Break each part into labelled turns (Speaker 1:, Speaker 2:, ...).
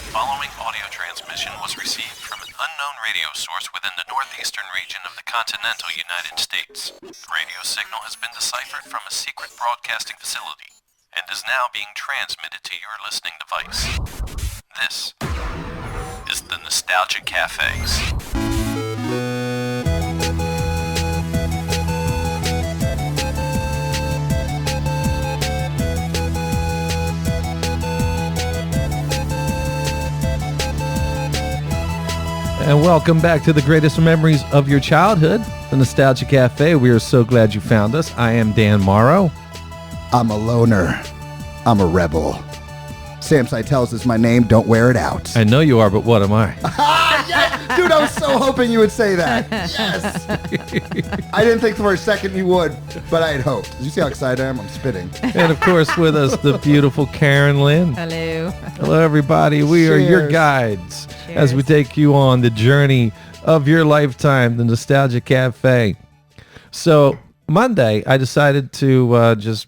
Speaker 1: following audio transmission was received from an unknown radio source within the northeastern region of the continental United States. The radio signal has been deciphered from a secret broadcasting facility and is now being transmitted to your listening device. This is the Nostalgia Cafes.
Speaker 2: And welcome back to the greatest memories of your childhood, the Nostalgia Cafe. We are so glad you found us. I am Dan Morrow.
Speaker 3: I'm a loner. I'm a rebel. Sam Seitels is my name. Don't wear it out.
Speaker 2: I know you are, but what am I?
Speaker 3: Yes! Dude, I was so hoping you would say that. Yes. I didn't think for a second you would, but I had hoped. Did you see how excited I am? I'm spitting.
Speaker 2: And of course, with us, the beautiful Karen Lynn.
Speaker 4: Hello.
Speaker 2: Hello, everybody. We are your guides as we take you on the journey of your lifetime, the Nostalgia Cafe. So Monday, I decided to just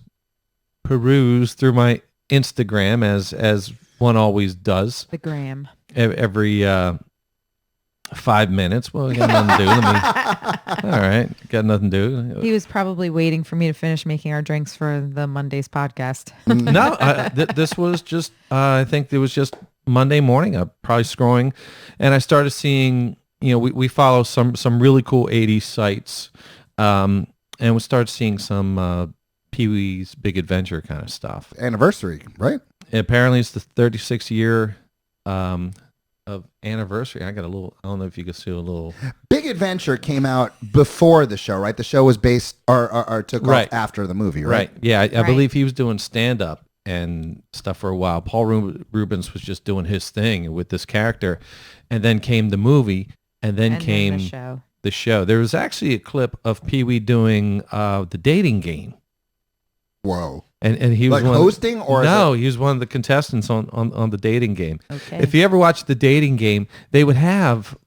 Speaker 2: peruse through my Instagram as one always does.
Speaker 4: The gram.
Speaker 2: Every 5 minutes. Well, I got nothing to do. All right. Got nothing to do.
Speaker 4: He was probably waiting for me to finish making our drinks for the Monday's podcast.
Speaker 2: No, this was just, I think it was just Monday morning. I'm probably scrolling, and I started seeing, we follow some really cool 80s sites, and we started seeing some Peewee's Big Adventure kind of stuff.
Speaker 3: Anniversary, right?
Speaker 2: Apparently it's the 36th year of anniversary. I don't know if you can see a little.
Speaker 3: Big Adventure came out before the show, right? The show was based or took off after the movie, right?
Speaker 2: Right. Yeah, I believe he was doing stand-up and stuff for a while. Paul Rubens was just doing his thing with this character, and then came the movie, and then came the show. There was actually a clip of Peewee doing the dating game.
Speaker 3: Whoa.
Speaker 2: And he was
Speaker 3: like hosting or
Speaker 2: no, he was one of the contestants on the dating game.
Speaker 4: Okay.
Speaker 2: If you ever watched the dating game, they would have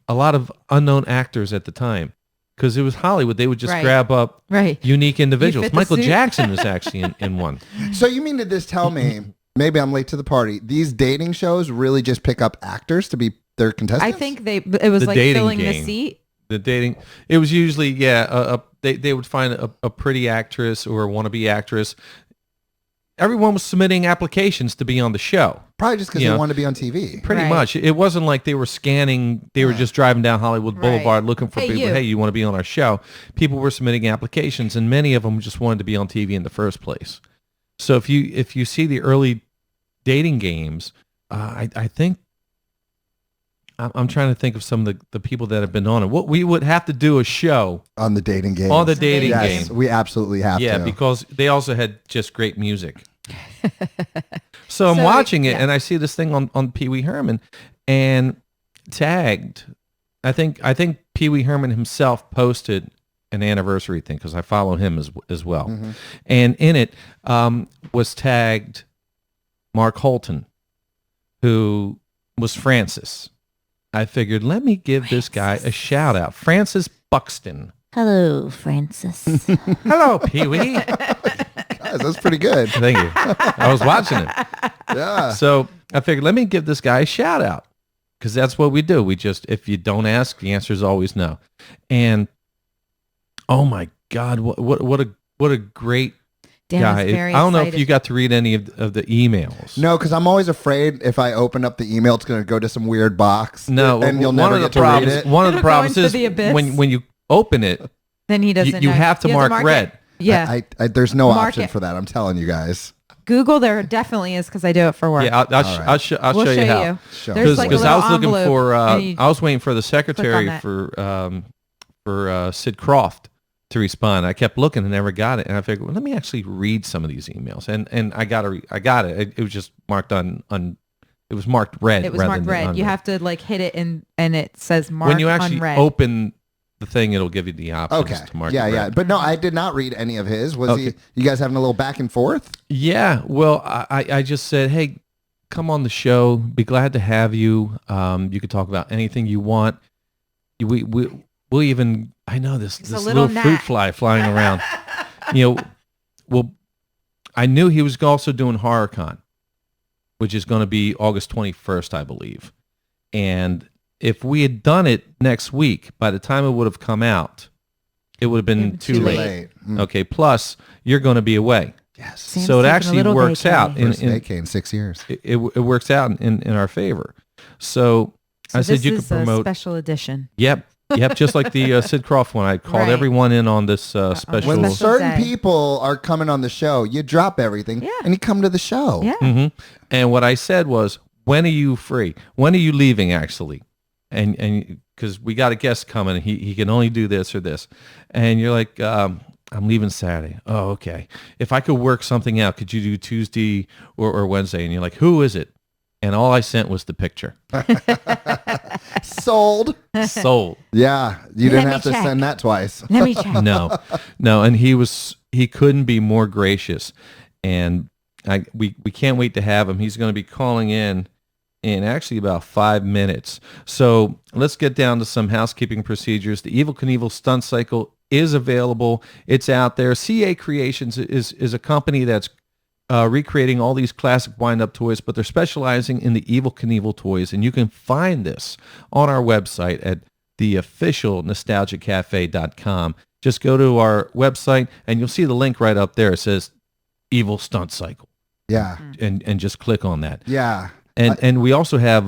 Speaker 2: a lot of unknown actors at the time because it was Hollywood. They would just grab up unique individuals. Michael Jackson was actually in one.
Speaker 3: So you mean to just tell me, maybe I'm late to the party, these dating shows really just pick up actors to be their contestants?
Speaker 4: I think it was like filling the seat.
Speaker 2: The dating, it was usually, they would find a pretty actress or a wannabe actress. Everyone was submitting applications to be on the show.
Speaker 3: Probably just because they wanted to be on TV.
Speaker 2: Pretty much. It wasn't like they were scanning, they were just driving down Hollywood Boulevard looking for people. Hey, you want to be on our show? People were submitting applications, and many of them just wanted to be on TV in the first place. So if you see the early dating games, I think, I'm trying to think of some of the people that have been on it. What we would have to do a show
Speaker 3: on the dating game.
Speaker 2: On the dating game.
Speaker 3: Yes, we absolutely have to.
Speaker 2: Yeah, because they also had just great music. So I'm watching it, and I see this thing on Pee Wee Herman, and tagged. I think Pee Wee Herman himself posted an anniversary thing because I follow him as well, and in it was tagged Mark Holton, who was Francis. I figured, let me give this guy a shout out. Francis Buxton.
Speaker 5: Hello, Francis.
Speaker 2: Hello, Pee-wee.
Speaker 3: Guys, that's pretty good.
Speaker 2: Thank you. I was watching it.
Speaker 3: Yeah.
Speaker 2: So I figured, let me give this guy a shout out because that's what we do. We just, if you don't ask, the answer is always no. And oh my God, what a great guy. I don't know if you got to read any of the emails.
Speaker 3: No, because I'm always afraid if I open up the email, it's going to go to some weird box.
Speaker 2: No,
Speaker 3: and you'll never get to read it.
Speaker 2: One of the problems is when you open it,
Speaker 4: then he doesn't.
Speaker 2: You have to mark red.
Speaker 4: Yeah,
Speaker 3: there's no option for that. I'm telling you guys.
Speaker 4: Google, there definited is because I do it for work.
Speaker 2: Yeah, I'll show you how. Because I was looking for, I was waiting for the secretary for Sid Croft to respond. I kept looking and never got it, and I figured, well, let me actually read some of these emails, and I got it. It was just marked on. It was marked red.
Speaker 4: It was marked red. You have to hit it and it says marked on red.
Speaker 2: When you actually open the thing, it'll give you the options to mark it red.
Speaker 3: Yeah. But no, I did not read any of his. Was he? You guys having a little back and forth?
Speaker 2: Yeah. Well, I just said, hey, come on the show. Be glad to have you. You could talk about anything you want. We'll even, I know this little fruit fly flying around. I knew he was also doing HorrorCon. which is going to be August 21st, I believe. And if we had done it next week, by the time it would have come out, it would have been too late. Okay, plus you're going to be away.
Speaker 3: Yes.
Speaker 4: Sam's
Speaker 2: So it
Speaker 4: taking a
Speaker 2: actually
Speaker 4: little
Speaker 2: works
Speaker 4: vacay.
Speaker 2: out.
Speaker 3: First vacay in 6 years.
Speaker 2: It works out in our favor. So I said
Speaker 4: this
Speaker 2: you could
Speaker 4: is
Speaker 2: promote.
Speaker 4: a special edition.
Speaker 2: Yep, just like the Sid Croft one. I called
Speaker 4: Right.
Speaker 2: everyone in on this special.
Speaker 4: Special
Speaker 3: When certain
Speaker 4: day.
Speaker 3: people are coming on the show, you drop everything and you come to the show.
Speaker 4: Yeah.
Speaker 2: Mm-hmm. And what I said was, when are you free? When are you leaving, actually? And because we got a guest coming, he can only do this or this. And you're like, I'm leaving Saturday. Oh, okay. If I could work something out, could you do Tuesday or Wednesday? And you're like, who is it? And all I sent was the picture.
Speaker 3: Sold.
Speaker 2: Sold.
Speaker 3: Yeah. You
Speaker 5: Let
Speaker 3: didn't
Speaker 5: me
Speaker 3: have to
Speaker 5: check.
Speaker 3: send that twice.
Speaker 5: Let me check.
Speaker 2: No. And he couldn't be more gracious. And we can't wait to have him. He's going to be calling in actually about 5 minutes. So let's get down to some housekeeping procedures. The EVEL KNIEVEL Stunt Cycle is available. It's out there. CA Creations is a company that's recreating all these classic wind-up toys, but they're specializing in the EVEL KNIEVEL toys, and you can find this on our website at the official nostalgiacafe.com. Just go to our website, and you'll see the link right up there. It says EVEL Stunt Cycle,
Speaker 3: Yeah.
Speaker 2: and just click on that.
Speaker 3: Yeah.
Speaker 2: And we also have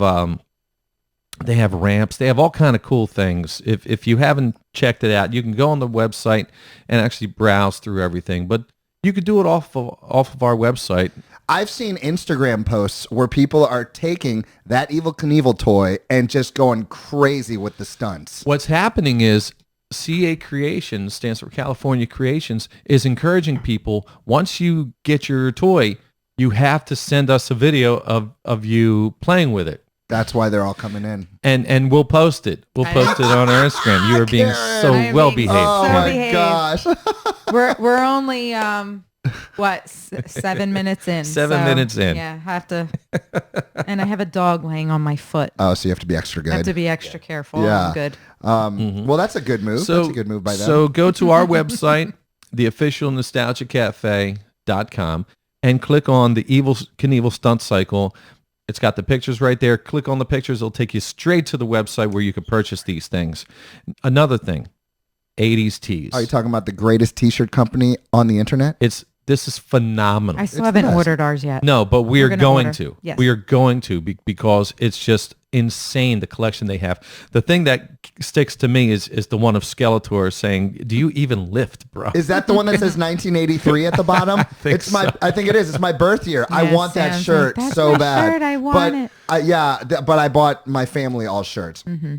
Speaker 2: they have ramps. They have all kind of cool things. If you haven't checked it out, you can go on the website and actually browse through everything. But you could do it off of our website.
Speaker 3: I've seen Instagram posts where people are taking that EVEL KNIEVEL toy and just going crazy with the stunts.
Speaker 2: What's happening is CA Creations, stands for California Creations, is encouraging people, once you get your toy, you have to send us a video of you playing with it.
Speaker 3: That's why they're all coming in.
Speaker 2: And we'll post it. We'll post it on our Instagram. You are being
Speaker 3: Karen.
Speaker 2: so
Speaker 4: I am
Speaker 2: well
Speaker 4: being
Speaker 2: behaved.
Speaker 3: Oh
Speaker 4: So
Speaker 3: my
Speaker 4: behaved.
Speaker 3: gosh.
Speaker 4: We're only 7 minutes in.
Speaker 2: 7 minutes in.
Speaker 4: Yeah, I have to. And I have a dog laying on my foot.
Speaker 3: Oh, so you have to be extra
Speaker 4: I have to
Speaker 3: good.
Speaker 4: be extra careful.
Speaker 3: Yeah.
Speaker 4: I'm good.
Speaker 3: Well, that's a good move. That's a good move by them.
Speaker 2: So go to our website, the official nostalgiacafe.com, and click on the EVEL KNIEVEL Stunt Cycle. It's got the pictures right there. Click on the pictures. It'll take you straight to the website where you can purchase these things. Another thing, 80s tees.
Speaker 3: Are you talking about the greatest t-shirt company on the internet?
Speaker 2: This is phenomenal.
Speaker 4: I still
Speaker 3: It's
Speaker 4: haven't
Speaker 3: the best.
Speaker 4: ordered ours yet.
Speaker 2: No, but we
Speaker 4: We're
Speaker 2: are
Speaker 4: gonna
Speaker 2: going
Speaker 4: order.
Speaker 2: to.
Speaker 4: Yes.
Speaker 2: We are going to because it's just insane, the collection they have. The thing that sticks to me is the one of Skeletor saying, "Do you even lift, bro?"
Speaker 3: Is that the one that says 1983 at the bottom? I think it is. It's my birth year. I
Speaker 4: Yeah,
Speaker 3: want that
Speaker 4: Sam's
Speaker 3: shirt
Speaker 4: like, "That's
Speaker 3: so
Speaker 4: my
Speaker 3: bad.
Speaker 4: shirt. I want it."
Speaker 3: But I bought my family all shirts.
Speaker 4: Mm-hmm.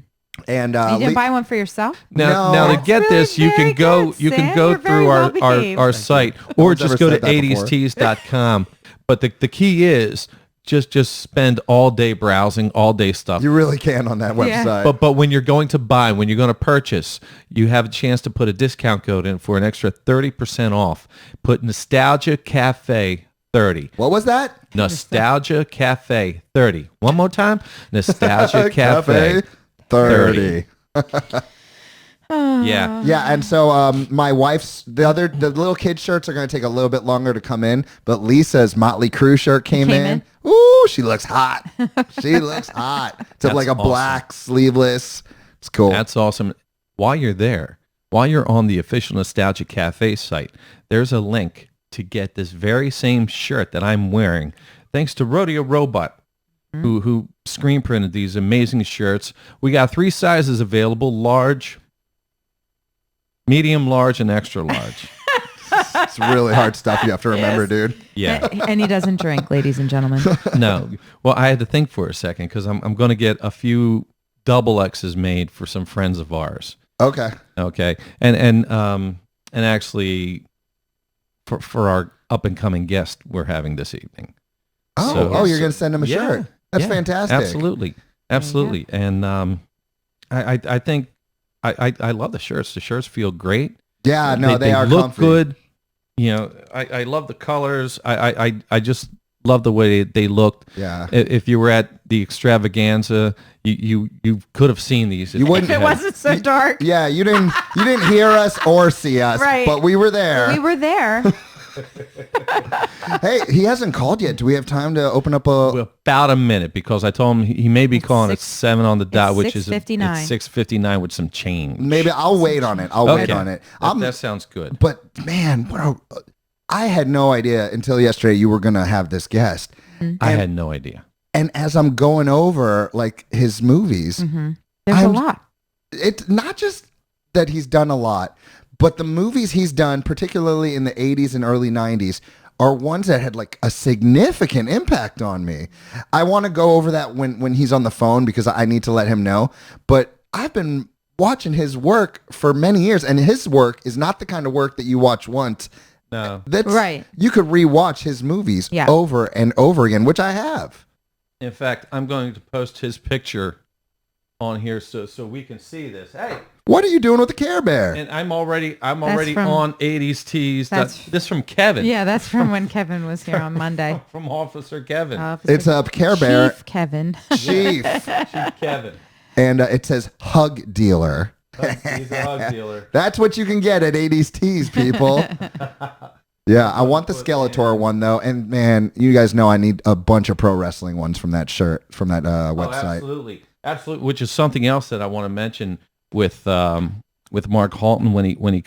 Speaker 3: And
Speaker 4: You didn't buy one for yourself?
Speaker 2: Now
Speaker 3: No.
Speaker 2: to
Speaker 4: That's
Speaker 2: get
Speaker 4: really
Speaker 2: this, you
Speaker 4: very
Speaker 2: can go
Speaker 4: good,
Speaker 2: you can
Speaker 4: Sam.
Speaker 2: go
Speaker 4: You're very
Speaker 2: through
Speaker 4: well
Speaker 2: our
Speaker 4: behaved.
Speaker 2: site or
Speaker 3: one's
Speaker 2: just
Speaker 3: ever
Speaker 2: go to
Speaker 3: said that before.
Speaker 2: 80stees.com. But the key is just spend all day browsing, all day stuff.
Speaker 3: You really can on that
Speaker 4: Yeah.
Speaker 3: website.
Speaker 2: But when you're going to buy, when you're going to purchase, you have a chance to put a discount code in for an extra 30% off. Put Nostalgia Cafe 30.
Speaker 3: What was that?
Speaker 2: Nostalgia Cafe 30. One more time. Nostalgia Cafe
Speaker 3: 30.
Speaker 2: Yeah.
Speaker 3: Yeah, and so my wife's the little kid shirts are going to take a little bit longer to come in, but Lisa's Motley Crue shirt came in. Ooh, she looks hot. She looks hot. It's
Speaker 2: That's
Speaker 3: like a
Speaker 2: awesome.
Speaker 3: black sleeveless. It's cool.
Speaker 2: That's awesome. While you're there, while you're on the official Nostalgia Cafe site, there's a link to get this very same shirt that I'm wearing, thanks to Rodeo Robot, who screen printed these amazing shirts. We got 3 sizes available: large, medium, large, and extra large.
Speaker 3: It's really hard stuff you have to remember, dude.
Speaker 2: Yeah.
Speaker 4: And he doesn't drink, ladies and gentlemen.
Speaker 2: No. Well, I had to think for a second because I'm going to get a few double X's made for some friends of ours.
Speaker 3: Okay.
Speaker 2: Okay. And actually for our up and coming guest we're having this evening.
Speaker 3: Oh,
Speaker 2: So-
Speaker 3: you're going to send him a
Speaker 2: Yeah.
Speaker 3: shirt. That's
Speaker 2: Yeah,
Speaker 3: fantastic.
Speaker 2: Absolutely. Absolutely. And I think I love the shirts. The shirts feel great.
Speaker 3: Yeah, no, they are
Speaker 2: look
Speaker 3: comfy.
Speaker 2: good. You know, I love the colors. I just love the way they looked.
Speaker 3: Yeah.
Speaker 2: If you were at the extravaganza, you could have seen these.
Speaker 3: You wouldn't-
Speaker 4: If it wasn't so dark.
Speaker 3: Yeah, you didn't hear us or see us,
Speaker 4: Right.
Speaker 3: but we were there.
Speaker 4: We were there.
Speaker 3: Hey, he hasn't called yet. Do we have time to open up a?
Speaker 2: About a minute, because I told him he may be calling at 7 on the dot, which is
Speaker 4: 6:59.
Speaker 2: it's 6:59 with some change.
Speaker 3: Maybe I'll wait on it. I'll wait on it.
Speaker 2: That sounds good.
Speaker 3: But man, I had no idea until yesterday you were gonna have this guest.
Speaker 2: I had no idea.
Speaker 3: And as I'm going over like his movies,
Speaker 4: There's a lot.
Speaker 3: It's not just that he's done a lot, but the movies he's done, particularly in the 80s and early 90s, are ones that had like a significant impact on me. I want to go over that when he's on the phone because I need to let him know. But I've been watching his work for many years, and his work is not the kind of work that you watch once.
Speaker 2: No.
Speaker 3: That's
Speaker 4: Right.
Speaker 3: You could rewatch his movies over and over again, which I have.
Speaker 2: In fact, I'm going to post his picture on here so we can see this. Hey,
Speaker 3: what are you doing with the Care Bear?
Speaker 2: and I'm already
Speaker 4: from-
Speaker 2: on 80s tees.
Speaker 4: That's-
Speaker 2: This from Kevin.
Speaker 4: Yeah, that's from when Kevin was here on Monday.
Speaker 2: From Officer Kevin.
Speaker 3: It's a Care Bear.
Speaker 4: Chief Kevin.
Speaker 3: Chief.
Speaker 2: Chief Kevin.
Speaker 3: And it says hug dealer.
Speaker 2: He's a hug dealer.
Speaker 3: That's what you can get at 80s Tees, people. Yeah, I want the Skeletor one though, and man, you guys know I need a bunch of pro wrestling ones from that shirt, from that website.
Speaker 2: Absolutely. Which is something else that I want to mention with Mark Holton when he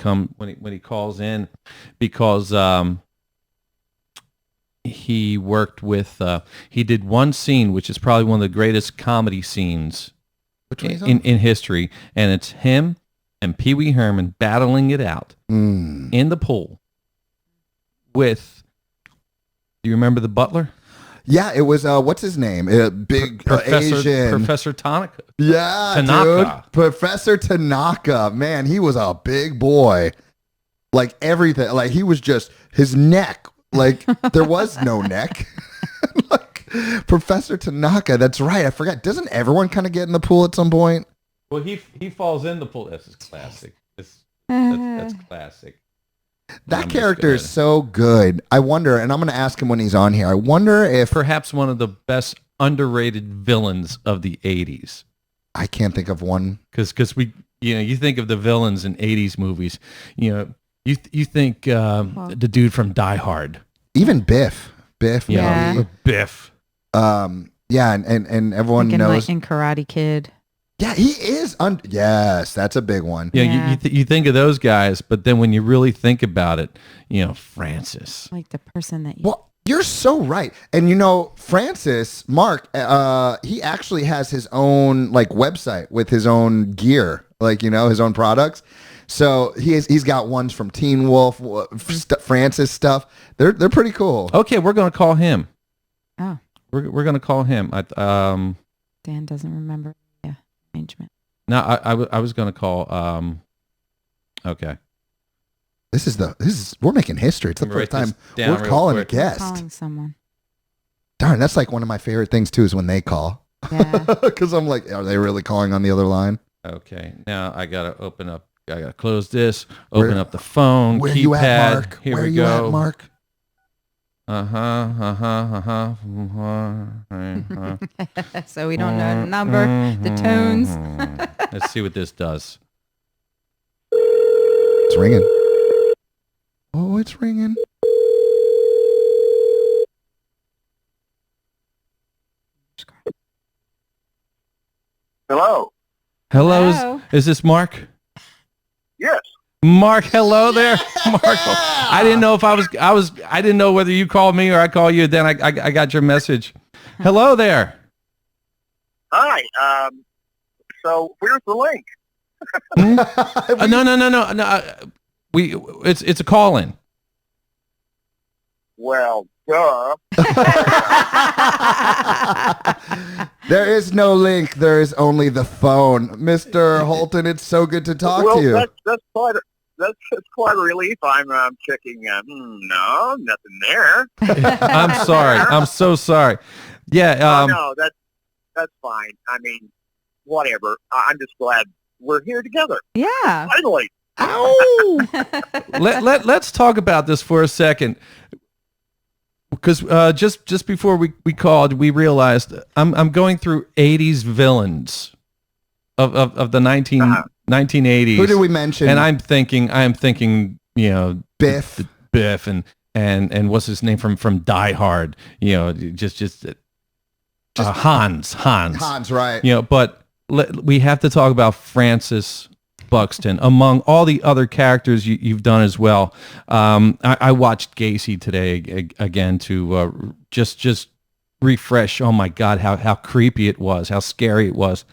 Speaker 2: calls in, because he worked with he did one scene which is probably one of the greatest comedy scenes in history, and it's him and Pee-wee Herman battling it out in the pool with. Do you remember the butler?
Speaker 3: Yeah, it was what's his name? Big Asian
Speaker 2: Professor Tanaka.
Speaker 3: Yeah,
Speaker 2: Tanaka.
Speaker 3: dude. Professor Tanaka. Man, he was a big boy. Like everything. Like he was just his neck. Like there was no neck. Like Professor Tanaka. That's right. I forgot. Doesn't everyone kind of get in the pool at some point?
Speaker 2: Well, he falls in the pool. This is classic. That's classic.
Speaker 3: That character is so good. I wonder, and I'm going to ask him when he's on here. I wonder if
Speaker 2: perhaps one of the best underrated villains of the 80s.
Speaker 3: I can't think of one.
Speaker 2: Because we, you think of the villains in 80s movies, you think the dude from Die Hard.
Speaker 3: Even Biff.
Speaker 4: Yeah.
Speaker 2: Biff.
Speaker 3: Yeah, and everyone knows.
Speaker 4: In Karate Kid.
Speaker 3: Yeah, he is. Yes, that's a big one.
Speaker 2: Yeah, you think of those guys, but then when you really think about it, Francis.
Speaker 4: Like the person that you...
Speaker 3: Well, you're so right. And Francis, Mark, he actually has his own like website with his own gear, like, his own products. So he's got ones from Teenwolf, Francis stuff. They're pretty cool.
Speaker 2: Okay, we're going to call him.
Speaker 4: Oh.
Speaker 2: We're going to call him.
Speaker 4: Dan doesn't remember the arrangement.
Speaker 2: No, I was going to call. Okay.
Speaker 3: This is we're making history. It's the first time we're calling a guest.
Speaker 4: Calling someone.
Speaker 3: Darn, that's like one of my favorite things too, is when they call.
Speaker 4: Yeah.
Speaker 3: Because I'm like, are they really calling on the other line?
Speaker 2: Okay. Now I gotta open up. I gotta close this. Open up the phone.
Speaker 3: Where
Speaker 2: keypad.
Speaker 3: you at, Mark?
Speaker 2: Here
Speaker 3: Where
Speaker 2: we
Speaker 3: you
Speaker 2: go.
Speaker 3: at, Mark?
Speaker 4: So we don't know the number, the tones.
Speaker 2: Let's see what this does.
Speaker 3: It's ringing. Oh, it's ringing.
Speaker 6: Hello.
Speaker 2: Hello. Is this Mark?
Speaker 6: Yes.
Speaker 2: Mark, hello there. Mark, I didn't know if I didn't know whether you called me or I called you. Then I got your message. Hello there.
Speaker 6: Hi. So where's the link?
Speaker 2: No. It's a call in.
Speaker 6: Well, duh.
Speaker 3: There is no link. There is only the phone. Mr. Holton, it's so good to talk to you.
Speaker 6: That's quite a relief. I'm checking. No, nothing there.
Speaker 2: I'm sorry. I'm so sorry. Yeah.
Speaker 6: No, that's fine. I mean, whatever. I'm just glad we're here together.
Speaker 4: Yeah.
Speaker 6: Finally.
Speaker 3: Ow!
Speaker 2: Let's talk about this for a second. Because just before we called, we realized I'm going through 80s villains of the 1980s.
Speaker 3: Who did we mention?
Speaker 2: And I'm thinking, Biff
Speaker 3: Biff.
Speaker 2: and and what's his name from Die Hard? Just Hans.
Speaker 3: Hans, right?
Speaker 2: But we have to talk about Francis Buxton among all the other characters you've done as well. I watched Gacy today again to just refresh. Oh my God, how creepy it was, how scary it was.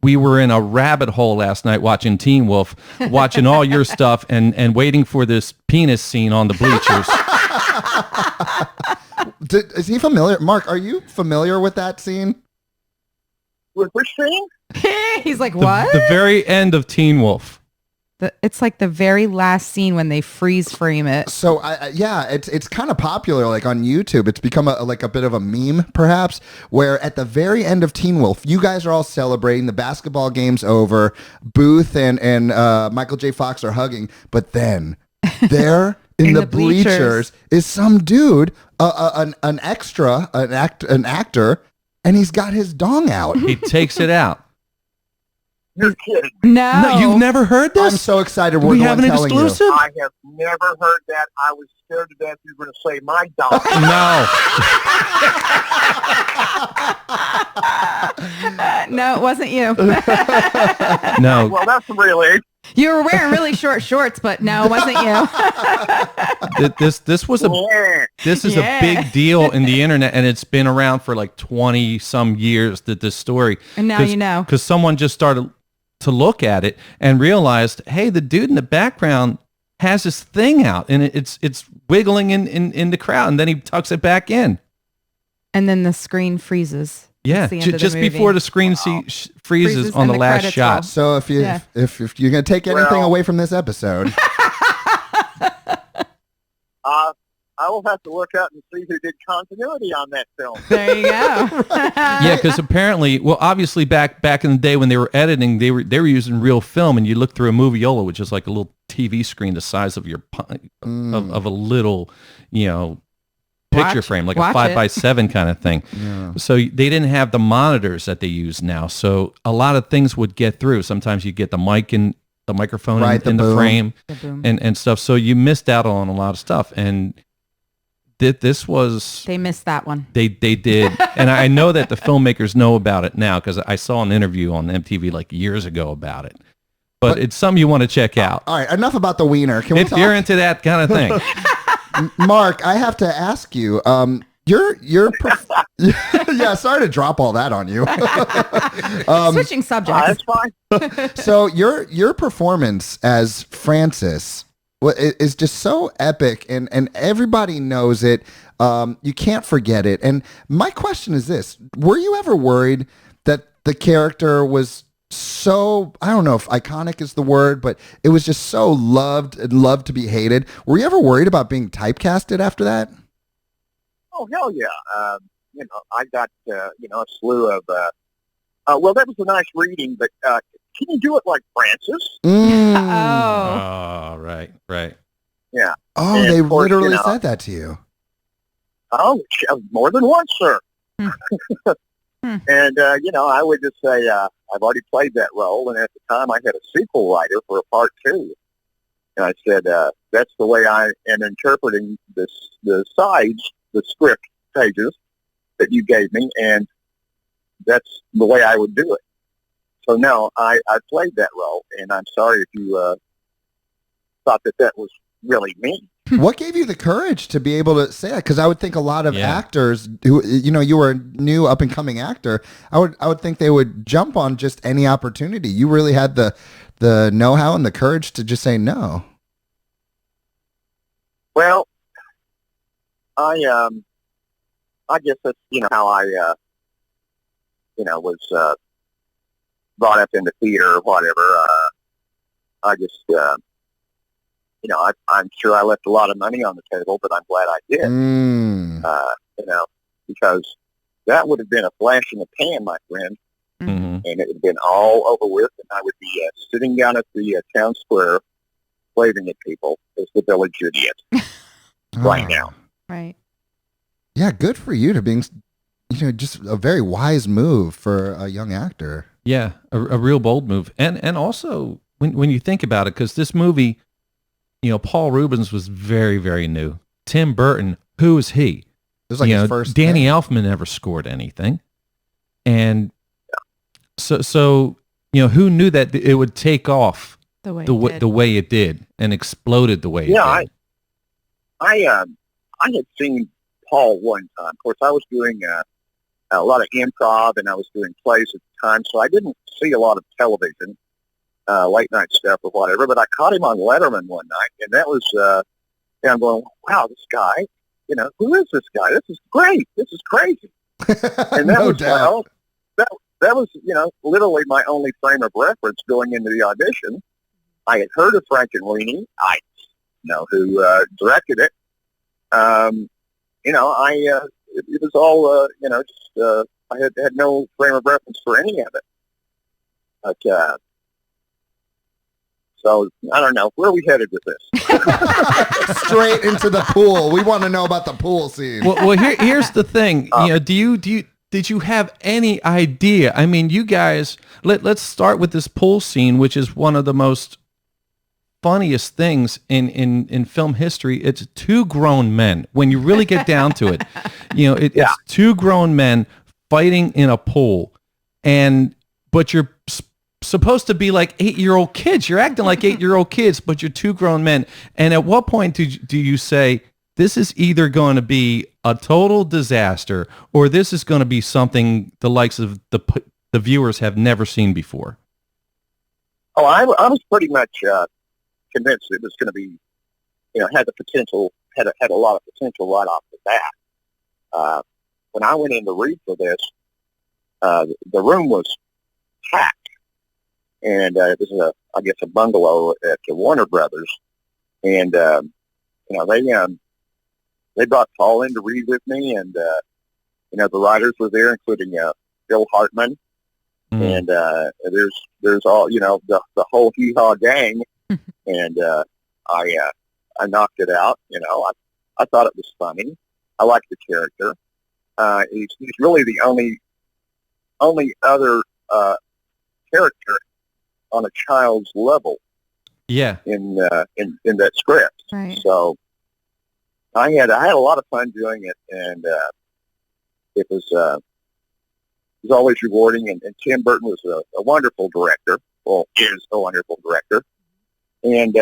Speaker 2: We were in a rabbit hole last night watching Teen Wolf, watching all your stuff and waiting for this penis scene on the bleachers.
Speaker 3: Is he familiar? Mark, are you familiar with that scene?
Speaker 6: With which scene?
Speaker 4: He's like, what?
Speaker 2: The very end of Teen Wolf.
Speaker 4: It's like the very last scene when they freeze frame it.
Speaker 3: So it's kind of popular, like on YouTube. It's become a bit of a meme, perhaps, where at the very end of Teen Wolf, you guys are all celebrating. The basketball game's over. Booth and Michael J. Fox are hugging, but then there in the bleachers is some dude, an extra, an actor, and he's got his dong out.
Speaker 2: He takes it out.
Speaker 6: You're kidding.
Speaker 4: No,
Speaker 2: you've never heard this?
Speaker 3: I'm so excited.
Speaker 2: We have an exclusive?
Speaker 6: I have never heard that. I was scared to death you were going to say my dog.
Speaker 2: No.
Speaker 4: No, it wasn't you.
Speaker 2: No.
Speaker 6: Well, that's really.
Speaker 4: You were wearing really short shorts, but no, it wasn't you.
Speaker 2: This was this is a big deal in the internet, and it's been around for like 20 some years. This story,
Speaker 4: and now you know,
Speaker 2: because someone just started to look at it and realized, hey, the dude in the background has his thing out, and it's wiggling in the crowd, and then he tucks it back in,
Speaker 4: and then the screen freezes.
Speaker 2: Yeah, just before the screen freezes on the last shot.
Speaker 3: Roll. So if you're gonna take anything away from this episode,
Speaker 6: I will have to look out and see who did continuity on that film.
Speaker 4: There you go.
Speaker 2: Yeah, because apparently, well, obviously back in the day when they were editing, they were using real film, and you look through a moviola, which is like a little TV screen the size of your of a little, picture frame, like a 5x7 kind of thing. Yeah. So they didn't have the monitors that they use now. So a lot of things would get through. Sometimes you get the mic in the microphone in the frame and stuff. So you missed out on a lot of stuff. And this was...
Speaker 4: They missed that one.
Speaker 2: They did. And I know that the filmmakers know about it now because I saw an interview on MTV like years ago about it. But it's something you want to check out.
Speaker 3: All right, enough about the wiener. Can we talk?
Speaker 2: If you're into that kind of thing.
Speaker 3: Mark, I have to ask you, yeah, sorry to drop all that on you.
Speaker 4: Switching subjects.
Speaker 6: That's fine.
Speaker 3: So your performance as Francis is just so epic, and everybody knows it. You can't forget it. And my question is this: were you ever worried that the character was so, I don't know if iconic is the word, but it was just so loved to be hated? Were you ever worried about being typecasted after that?
Speaker 6: Oh, hell yeah. I got, a slew of, well, that was a nice reading, but can you do it like Francis?
Speaker 2: Oh, right.
Speaker 6: Yeah.
Speaker 3: Oh, and they literally said that to you.
Speaker 6: Oh, more than once, sir. And, I would just say, I've already played that role, and at the time I had a sequel writer for a part 2. And I said, that's the way I am interpreting the sides, the script pages that you gave me, and that's the way I would do it. So, no, I played that role, and I'm sorry if you thought that was really me.
Speaker 3: What gave you the courage to be able to say that? Because I would think a lot of actors who, you were a new up and coming actor, I would think they would jump on just any opportunity. You really had the know-how and the courage to just say no.
Speaker 6: Well, I guess that's, how I, was brought up in the theater or whatever. I just, I'm sure I left a lot of money on the table, but I'm glad I did. Because that would have been a flash in the pan, my friend, and it would have been all over with, and I would be sitting down at the town square waving at people as the village idiot right now.
Speaker 4: Right.
Speaker 3: Yeah, good for you to being, just a very wise move for a young actor.
Speaker 2: Yeah, a real bold move. And also, when you think about it, because this movie, Paul Rubens was very, very new. Tim Burton, who is he?
Speaker 3: It was like his first
Speaker 2: Danny
Speaker 3: thing.
Speaker 2: Elfman never scored anything. And so who knew that it would take off
Speaker 4: The way
Speaker 2: the way it did and exploded the way it
Speaker 6: Yeah,
Speaker 2: did?
Speaker 6: I had seen Paul one time. Of course, I was doing a lot of improv, and I was doing plays at the time, so I didn't see a lot of television, late night stuff or whatever. But I caught him on Letterman one night, and that was, and I'm going, wow, this guy, who is this guy? This is great. This is crazy. And that
Speaker 3: No
Speaker 6: was
Speaker 3: doubt.
Speaker 6: that was literally my only frame of reference going into the audition. I had heard of Frank and Weenie. I know who directed it. It was all I had no frame of reference for any of it. But so I don't know, where are we headed with this?
Speaker 3: Straight into the pool. We want to know about the pool scene.
Speaker 2: Well, here's the thing. Did you have any idea? I mean, you guys. Let's start with this pool scene, which is one of the most funniest things in film history. It's two grown men. When you really get down to it, it's two grown men fighting in a pool, but you're supposed to be like 8-year-old kids. You're acting like 8-year-old kids, but you're two grown men. And at what point do you say, this is either going to be a total disaster, or this is going to be something the likes of the viewers have never seen before?
Speaker 6: Oh, I was pretty much convinced it was going to be, had the potential, had a lot of potential right off the bat. When I went in to read for this, the room was packed, and it was a bungalow at the Warner Brothers, and they brought Paul in to read with me, and the writers were there, including Bill Hartman, and there's all the whole Hee Haw gang, and I knocked it out. I thought it was funny. I liked the character. He's really the only other character on a child's level. Yeah. In that script.
Speaker 4: Right.
Speaker 6: So I had a lot of fun doing it, and it was always rewarding. And Tim Burton was a wonderful director. Well, is a wonderful director. And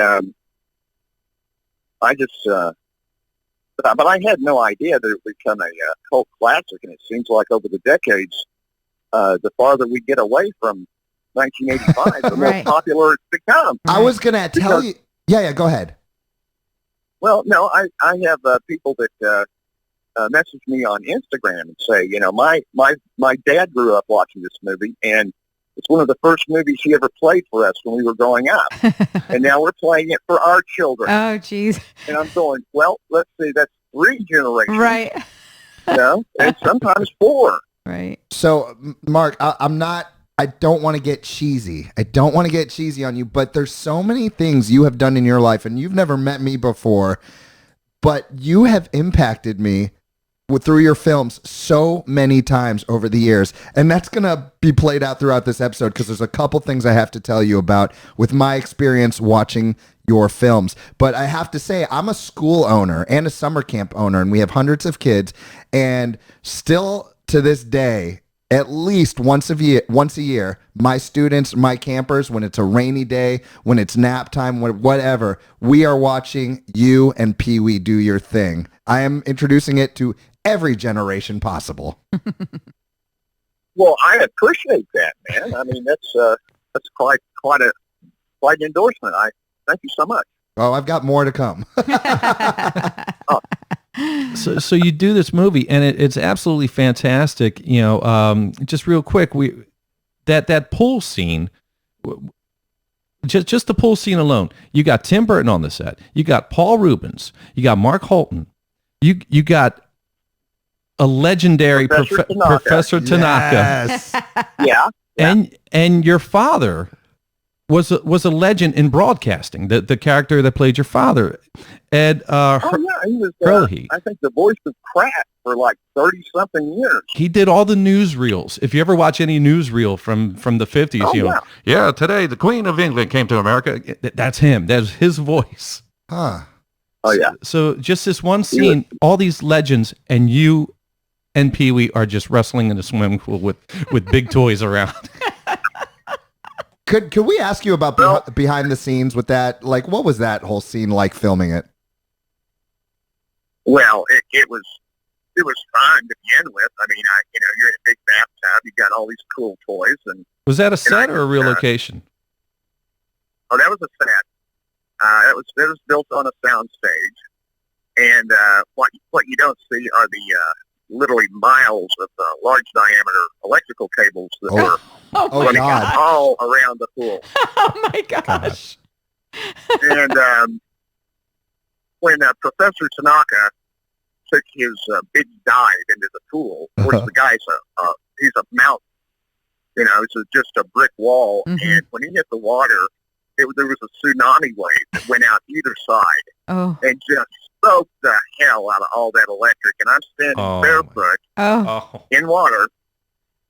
Speaker 6: but I had no idea that it would become a cult classic. And it seems like over the decades, the farther we get away from 1985, the more popular it's become.
Speaker 3: I was going to tell you. Yeah, go ahead.
Speaker 6: Well, no, I have people that message me on Instagram and say, my dad grew up watching this movie, and it's one of the first movies he ever played for us when we were growing up. And now we're playing it for our children.
Speaker 4: Oh, geez.
Speaker 6: And I'm going, well, let's see, that's 3 generations.
Speaker 4: Right.
Speaker 6: And sometimes 4.
Speaker 4: Right.
Speaker 3: So, Mark, I don't want to get cheesy. I don't want to get cheesy on you, but there's so many things you have done in your life, and you've never met me before, but you have impacted me through your films so many times over the years. And that's going to be played out throughout this episode, because there's a couple things I have to tell you about with my experience watching your films. But I have to say, I'm a school owner and a summer camp owner, and we have hundreds of kids, and still to this day, at least once a year, my students, my campers, when it's a rainy day, when it's nap time, whatever, we are watching you and Peewee do your thing. I am introducing it to every generation possible.
Speaker 6: Well, I appreciate that, man. I mean, that's quite an endorsement. I thank you so much.
Speaker 3: Oh, I've got more to come.
Speaker 2: So you do this movie, and it's absolutely fantastic. Just real quick, that pool scene, just the pool scene alone. You got Tim Burton on the set. You got Paul Rubens. You got Mark Holton. You got a legendary Professor Tanaka.
Speaker 3: Yes.
Speaker 6: Yeah.
Speaker 2: And your father was a legend in broadcasting. The character that played your father, Ed
Speaker 6: He was.
Speaker 2: Hurley.
Speaker 6: I think the voice of Pratt for like 30-something years.
Speaker 2: He did all the newsreels. If you ever watch any newsreel from the 50s, today the Queen of England came to America. That's him. That's his voice.
Speaker 3: Huh.
Speaker 6: Oh yeah.
Speaker 2: So just this one scene, all these legends, and you and Peewee are just wrestling in a swimming pool with big toys around.
Speaker 3: Could we ask you about behind the scenes with that? Like, what was that whole scene like filming it?
Speaker 6: Well, it was fun to begin with. I mean, you're in a big bathtub. You got all these cool toys, and
Speaker 2: Was that a set or a real location?
Speaker 6: oh, that was a set. It was built on a sound stage, and what you don't see are the literally miles of large diameter electrical cables that were running
Speaker 3: God.
Speaker 6: all around the pool.
Speaker 4: Oh my gosh.
Speaker 6: And when Professor Tanaka took his big dive into the pool, of course the guy's he's a mountain, it's just a brick wall, and when he hit the water, there was a tsunami wave that went out either side and just soaked the hell out of all that electric. And I'm standing barefoot in water,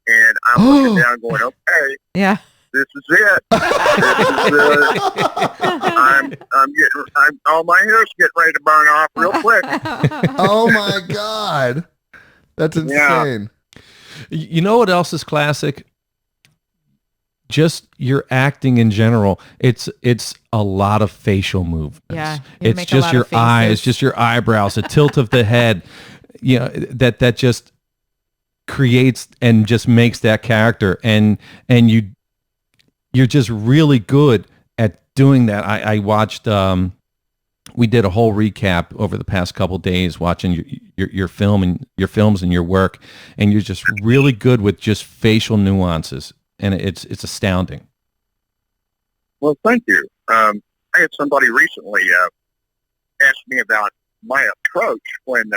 Speaker 6: and I'm looking down going, okay,
Speaker 4: Yeah.
Speaker 6: this is it. All my hair's getting ready to burn off real quick.
Speaker 3: Oh my God. That's insane.
Speaker 2: You know what else is classic? Just your acting in general. It's a lot of facial movements.
Speaker 4: Yeah,
Speaker 2: It's just your eyes, just your eyebrows, a tilt of the head. That just creates and just makes that character, and you're just really good at doing that. I watched. We did a whole recap over the past couple days watching your film and your films and your work, and you're just really good with just facial nuances, and it's astounding.
Speaker 6: Well, thank you. I had somebody recently ask me about my approach when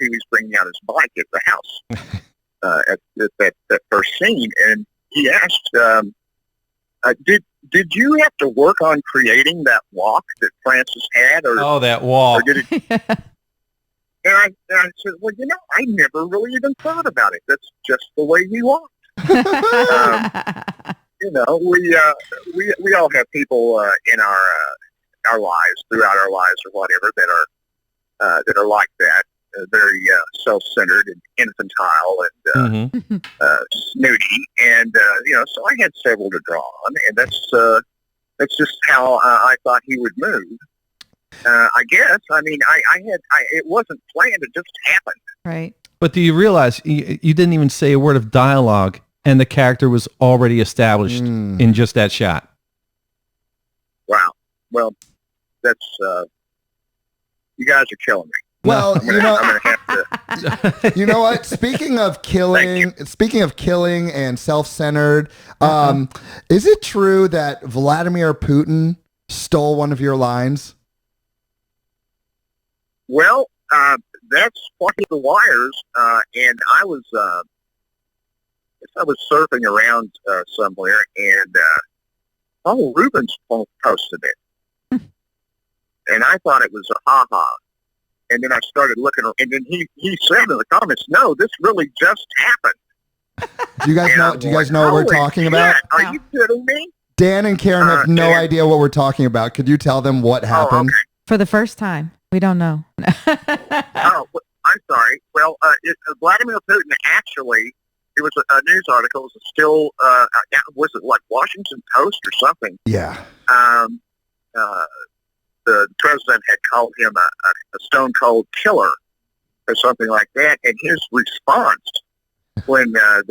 Speaker 6: Pee-wee's bringing out his bike at the house at that first scene, and he asked, "Did you have to work on creating that walk that Francis had, or
Speaker 2: that walk?"
Speaker 6: Or did it? And I said, "Well, I never really even thought about it. That's just the way he walked." We all have people in our lives, throughout our lives or whatever, that are like that, very self-centered and infantile and snooty, and so I had several to draw on, and that's just how I thought he would move. I guess. I mean, it wasn't planned; it just happened.
Speaker 4: Right.
Speaker 2: But do you realize you didn't even say a word of dialogue, and the character was already established in just that shot?
Speaker 6: Wow. Well, that's you guys are killing me.
Speaker 3: Well,
Speaker 6: I'm gonna have to.
Speaker 3: you know what? Speaking of killing and self-centered, is it true that Vladimir Putin stole one of your lines?
Speaker 6: Well, that's Walking the Wires, and I was surfing around somewhere, and Paul Rubens posted it, and I thought it was a ha-ha. And then I started looking, and then he said in the comments, "No, this really just happened."
Speaker 3: Do you guys know what we're talking about?
Speaker 6: Are you kidding me?
Speaker 3: Dan and Karen have no idea what we're talking about. Could you tell them what happened?
Speaker 6: Okay.
Speaker 4: For the first time. We don't know.
Speaker 6: Oh, I'm sorry. Well, Vladimir Putin actually, it was a news article. It was still, was it like Washington Post or something?
Speaker 3: Yeah.
Speaker 6: The president had called him a stone cold killer or something like that, and his response when the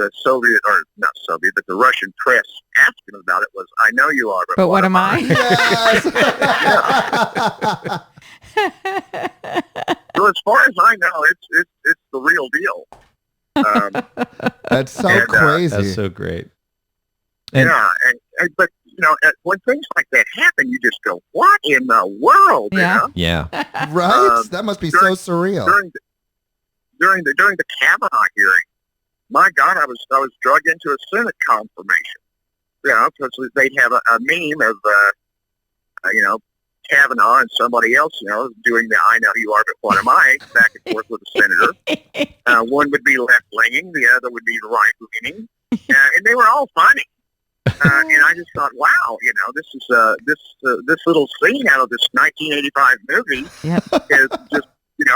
Speaker 6: the Russian press asked him about it was, "I know you are,
Speaker 4: but what am I?"
Speaker 3: Yes.
Speaker 6: So as far as I know, it's the real deal.
Speaker 3: That's so crazy.
Speaker 2: That's so great.
Speaker 6: But when things like that happen, you just go, "What in the world?"
Speaker 4: Yeah.
Speaker 2: Yeah.
Speaker 3: Right? That must be so surreal.
Speaker 6: During the Kavanaugh hearing, my God, I was drugged into a Senate confirmation. Because they'd have a meme of Kavanaugh and somebody else, doing the "I know you are, but what am I?" back and forth with the senator. One would be left-leaning, the other would be right-leaning, and they were all funny. and I just thought, wow, this is this little scene out of this 1985 movie
Speaker 4: Yep.
Speaker 6: is just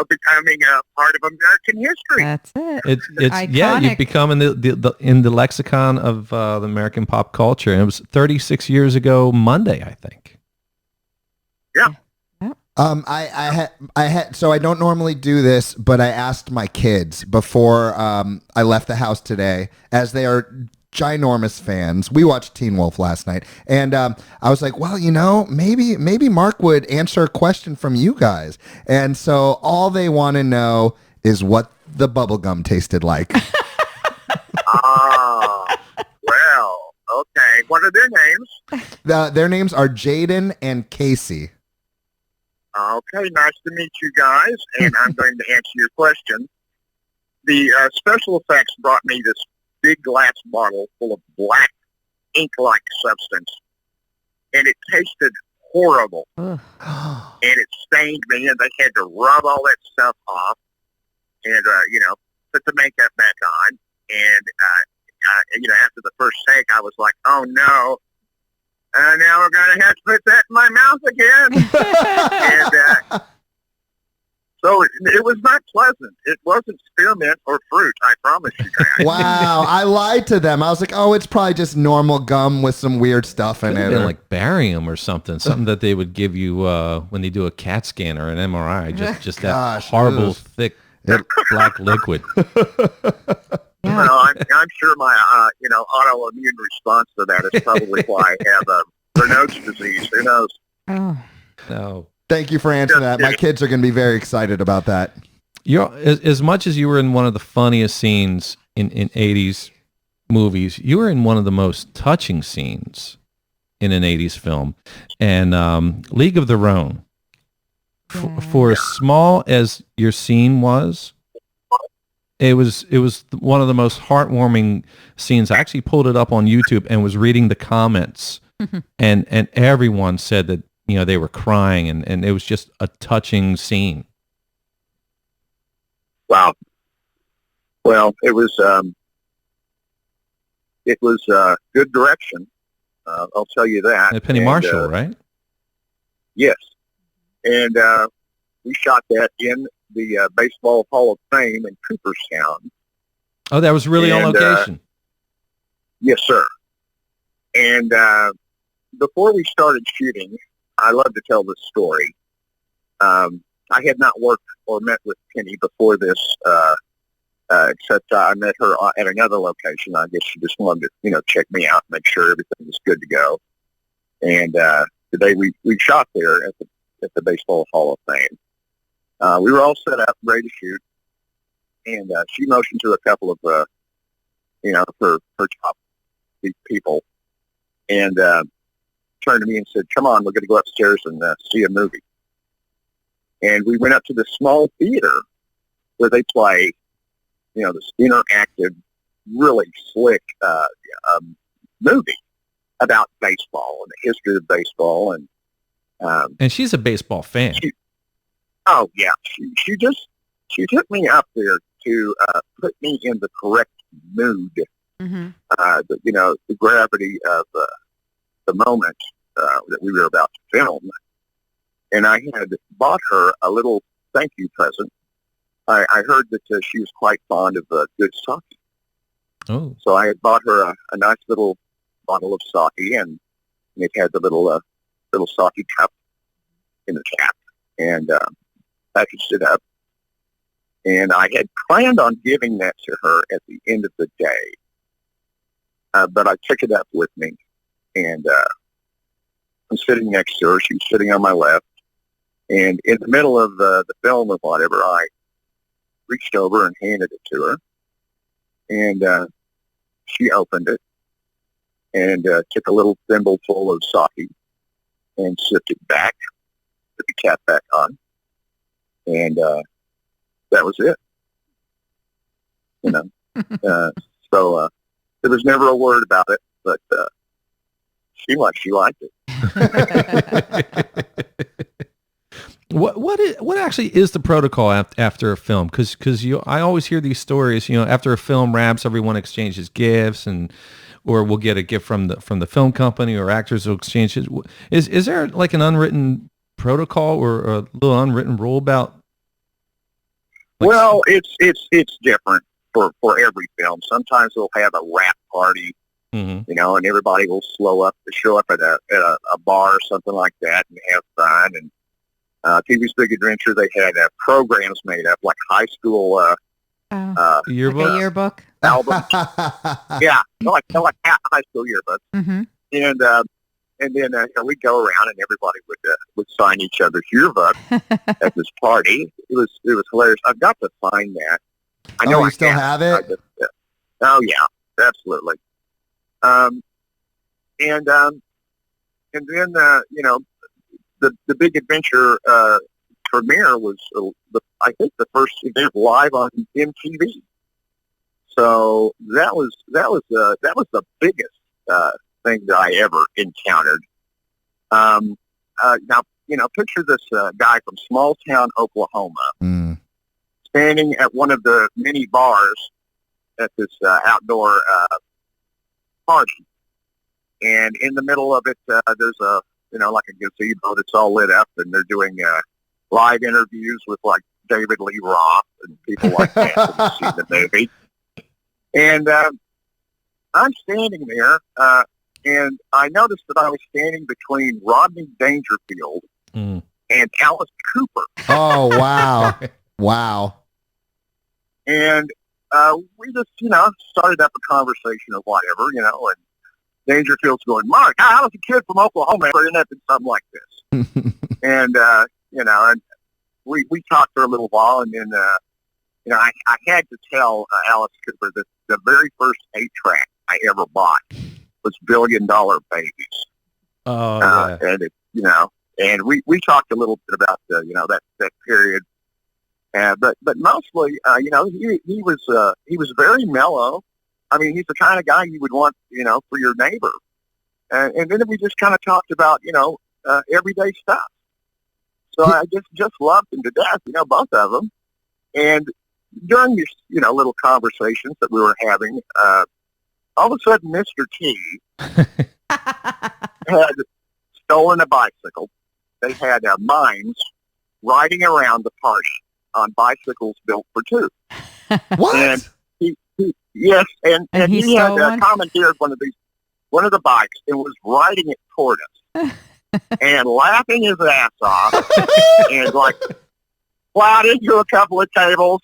Speaker 6: becoming a part of American history.
Speaker 4: That's it.
Speaker 2: It's yeah, you've become in the lexicon of the American pop culture. And it was 36 years ago Monday, I think.
Speaker 6: Yeah.
Speaker 3: I had so I don't normally do this, but I asked my kids before I left the house today, as they are ginormous fans. We watched Teen Wolf last night, and I was like, well, maybe Mark would answer a question from you guys. And so all they want to know is what the bubble gum tasted like.
Speaker 6: Well, okay. What are their names?
Speaker 3: Their names are Jaden and Casey.
Speaker 6: Okay, nice to meet you guys, and I'm going to answer your question. The special effects brought me this big glass bottle full of black ink-like substance, and it tasted horrible.
Speaker 4: Ugh.
Speaker 6: And it stained me, and they had to rub all that stuff off and, put the makeup back on. And, after the first take, I was like, oh, no. Now we're going to have to put that in my mouth again. And so it was not pleasant. It wasn't spearmint or fruit, I promise you guys.
Speaker 3: Wow, I lied to them. I was like, oh, it's probably just normal gum with some weird stuff in it.
Speaker 2: Like barium or something that they would give you when they do a CAT scan or an MRI. Just that horrible, thick, black liquid.
Speaker 4: Yeah.
Speaker 6: Well, I'm sure my autoimmune response to that is probably why I have Raynaud's disease. Who knows?
Speaker 4: Oh.
Speaker 2: No.
Speaker 3: Thank you for answering that. My kids are going to be very excited about that.
Speaker 2: As much as you were in one of the funniest scenes in 80s movies, you were in one of the most touching scenes in an 80s film. And League of Their Own, for as small as your scene was, it was one of the most heartwarming scenes. I actually pulled it up on YouTube and was reading the comments, and everyone said that they were crying, and it was just a touching scene.
Speaker 6: Wow. Well, it was good direction. I'll tell you that.
Speaker 2: And Penny Marshall, right?
Speaker 6: Yes, and we shot that in the Baseball Hall of Fame in Cooperstown.
Speaker 2: Oh, that was really on location.
Speaker 6: Yes, sir. And before we started shooting, I love to tell this story. I had not worked or met with Penny before this, except I met her at another location. I guess she just wanted to, check me out, make sure everything was good to go. And today we shot there at the Baseball Hall of Fame. We were all set up, ready to shoot, and she motioned to a couple of, her top people, and turned to me and said, "Come on, we're going to go upstairs and see a movie." And we went up to the small theater where they play, this interactive, really slick movie about baseball and the history of baseball,
Speaker 2: and she's a baseball fan.
Speaker 6: Oh yeah, she took me up there to put me in the correct mood.
Speaker 4: Mm-hmm.
Speaker 6: The gravity of the moment that we were about to film, and I had bought her a little thank you present. I heard that she was quite fond of good sake.
Speaker 2: Oh,
Speaker 6: so I had bought her a nice little bottle of sake, and it had the little sake cup in the cap, and packaged it up, and I had planned on giving that to her at the end of the day, but I took it up with me, and I'm sitting next to her. She was sitting on my left, and in the middle of the film or whatever, I reached over and handed it to her, and she opened it and took a little thimbleful of sake and sipped it back, put the cap back on. And that was it. So there was never a word about it, but she liked it.
Speaker 2: What actually is the protocol after a film? Because I always hear these stories. After a film wraps, everyone exchanges gifts, or we'll get a gift from the film company, or actors will exchange it. Is there like an unwritten protocol or a little unwritten rule about?
Speaker 6: Well, it's different for every film. Sometimes we'll have a wrap party,
Speaker 2: Mm-hmm.
Speaker 6: and everybody will show up at a bar or something like that and have fun. And TV's Big Adventure, they had programs made up, like high school
Speaker 2: Yearbook?
Speaker 4: Like a yearbook.
Speaker 6: albums. Yeah, like high school yearbooks.
Speaker 4: Mm-hmm.
Speaker 6: And then we'd go around and everybody would sign each other's yearbook at this party. It was hilarious. I've got to find that. I know
Speaker 3: you still have it?
Speaker 6: Oh yeah, absolutely. And then the Big Adventure premiere was I think the first event live on MTV. So that was the biggest thing that I ever encountered. Now picture this guy from small town Oklahoma standing at one of the many bars at this outdoor party, and in the middle of it there's a like a gazebo that's all lit up, and they're doing live interviews with like David Lee Roth and people like that that you see in the movie. And I'm standing there, and I noticed that I was standing between Rodney Dangerfield and Alice Cooper.
Speaker 3: Oh, wow. Wow.
Speaker 6: And we just, started up a conversation or whatever, and Dangerfield's going, Mark, I was a kid from Oklahoma, or something like this. And, and we talked for a little while, and then, I had to tell Alice Cooper that the very first 8-track I ever bought was $1 Billion Babies.
Speaker 2: Oh, yeah.
Speaker 6: And and we talked a little bit about that period. But mostly, he was very mellow. I mean, he's the kind of guy you would want, for your neighbor. And then we just kind of talked about, everyday stuff. So I just loved him to death, both of them. And during these, little conversations that we were having, all of a sudden, Mr. T had stolen a bicycle. They had mimes riding around the party on bicycles built for two.
Speaker 3: What?
Speaker 6: And yes, and he had commandeered one of the bikes and was riding it toward us and laughing his ass off and like plowed into a couple of tables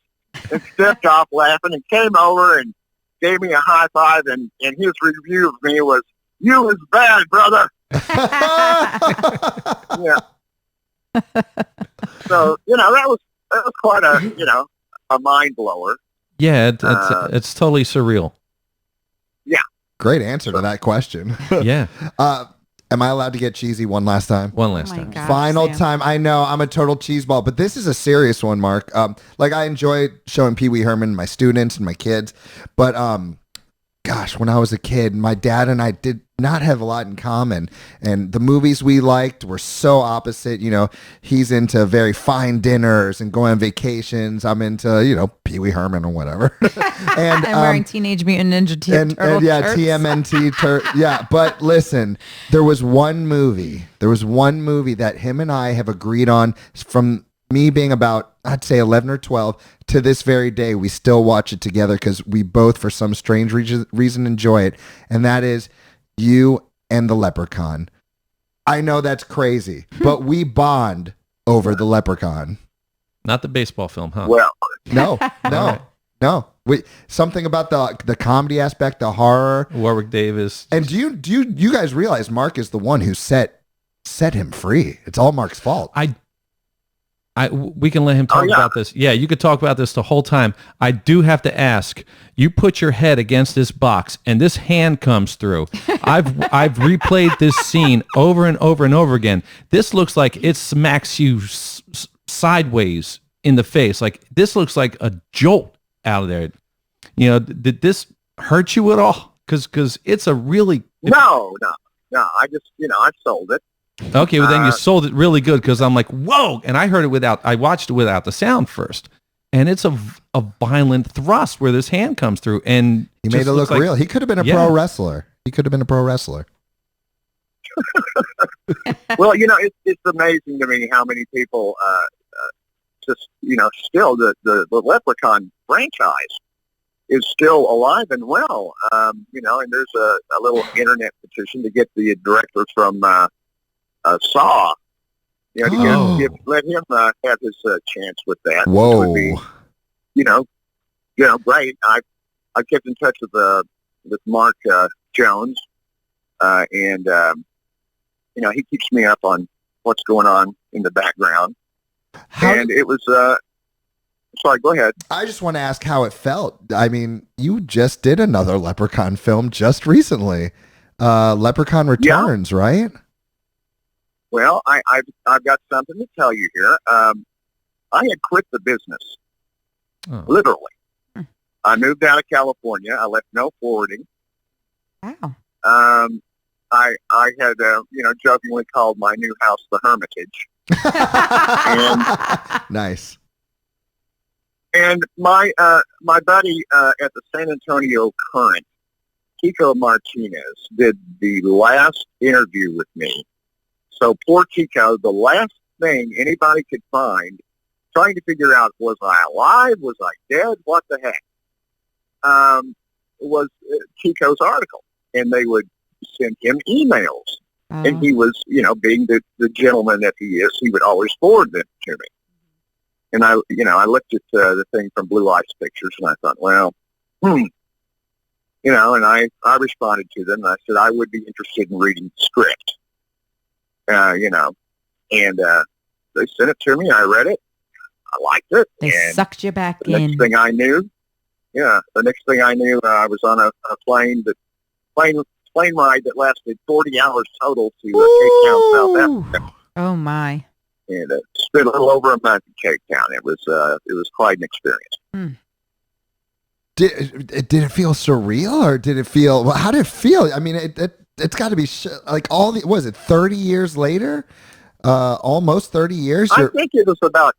Speaker 6: and stepped off laughing and came over and gave me a high five, and his review of me was, "You was bad, brother." Yeah. So that was quite a mind blower.
Speaker 2: Yeah, it's totally surreal.
Speaker 6: Yeah.
Speaker 3: Great answer to that question.
Speaker 2: Yeah.
Speaker 3: Am I allowed to get cheesy one last time?
Speaker 2: One last
Speaker 4: my
Speaker 2: time.
Speaker 4: gosh,
Speaker 3: Final
Speaker 4: Sam.
Speaker 3: time. I know I'm a total cheeseball, but this is a serious one, Mark. I enjoy showing Pee Wee Herman to my students and my kids, but gosh, when I was a kid, my dad and I did not have a lot in common, and the movies we liked were so opposite. He's into very fine dinners and going on vacations. I'm into Pee Wee Herman or whatever. And
Speaker 4: I'm wearing Teenage Mutant Ninja Turtle
Speaker 3: and yeah,
Speaker 4: shirts.
Speaker 3: TMNT. Yeah, but listen, there was one movie that him and I have agreed on from me being about, I'd say 11 or 12 to this very day. We still watch it together because we both, for some strange reason, enjoy it. And that is You and the Leprechaun. I know that's crazy, but we bond over the Leprechaun.
Speaker 2: Not the baseball film, huh?
Speaker 6: Well,
Speaker 3: No. Something about the comedy aspect, the horror.
Speaker 2: Warwick Davis.
Speaker 3: And do you guys realize Mark is the one who set him free? It's all Mark's fault.
Speaker 2: We can let him talk about this. Yeah, you could talk about this the whole time. I do have to ask. You put your head against this box, and this hand comes through. I've replayed this scene over and over and over again. This looks like it smacks you sideways in the face. Like this looks like a jolt out of there. Did this hurt you at all? Because it's a really
Speaker 6: no. I just I sold it.
Speaker 2: Okay, well then you sold it really good because I'm like, whoa! And I watched it without the sound first, and it's a violent thrust where this hand comes through, and
Speaker 3: he made it look real. He could have been a pro wrestler. He could have been a pro wrestler.
Speaker 6: Well, it's amazing to me how many people just, still the Leprechaun franchise is still alive and well. And there's a little internet petition to get the director from Saw, to let him have his chance with that.
Speaker 3: Whoa.
Speaker 6: Which would be, great. I kept in touch with Mark Jones, and he keeps me up on what's going on in the background. And it was, sorry, go ahead.
Speaker 3: I just want to ask how it felt. I mean, you just did another Leprechaun film just recently. Leprechaun Returns, right?
Speaker 6: Well, I've got something to tell you here. I had quit the business, literally. I moved out of California. I left no forwarding.
Speaker 4: Wow.
Speaker 6: I had, jokingly called my new house the Hermitage.
Speaker 3: Nice.
Speaker 6: And my buddy at the San Antonio Current, Kiko Martinez, did the last interview with me. So poor Kiko, the last thing anybody could find, trying to figure out, was I alive? Was I dead? What the heck? Was Kiko's article. And they would send him emails. And he was, being the gentleman that he is, he would always forward them to me. And I looked at the thing from Blue Ice Pictures, and I thought, well, and I responded to them, and I said I would be interested in reading the script, and they sent it to me. I read it. I liked it.
Speaker 4: They sucked you back in.
Speaker 6: The next thing I knew, I was on a plane ride that lasted 40 hours total to Cape Town, South Africa.
Speaker 4: Oh my!
Speaker 6: And spent a little over a month in Cape Town. It was quite an experience.
Speaker 3: Did it feel surreal, or did it feel? Well, how did it feel? I mean, it's got to be like was it 30 years later? Almost 30 years.
Speaker 6: I think it was about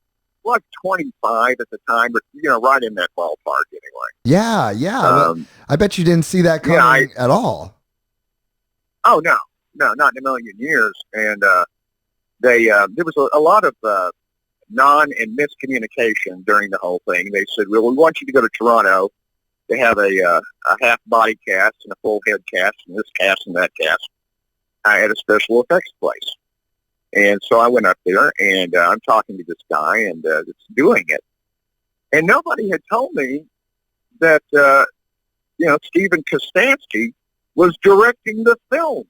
Speaker 6: 25 at the time, but right in that ballpark anyway.
Speaker 3: Yeah. I bet you didn't see that coming at all.
Speaker 6: Oh no, not in a million years. And there was a lot of non and miscommunication during the whole thing. They said, "Well, we want you to go to Toronto to have a half body cast and a full head cast, and this cast and that cast at a special effects place." And so I went up there, and I'm talking to this guy, and that's doing it. And nobody had told me that Stephen Kostansky was directing the film.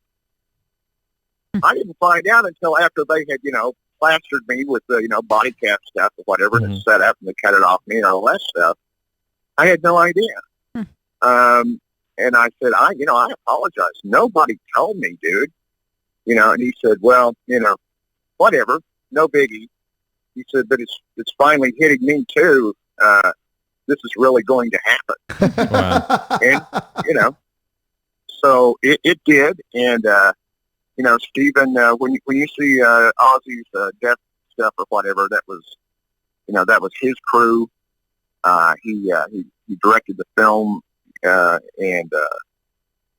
Speaker 6: I didn't find out until after they had, plastered me with the, body cast stuff or whatever, and set up and they cut it off me and all that stuff. I had no idea. And I said, I apologize. Nobody told me, dude. And he said, well, whatever, no biggie. He said, but it's finally hitting me too. This is really going to happen.
Speaker 2: Wow.
Speaker 6: And, so it did. And, Stephen, when you see Ozzy's death stuff or whatever, that was his crew. He directed the film, and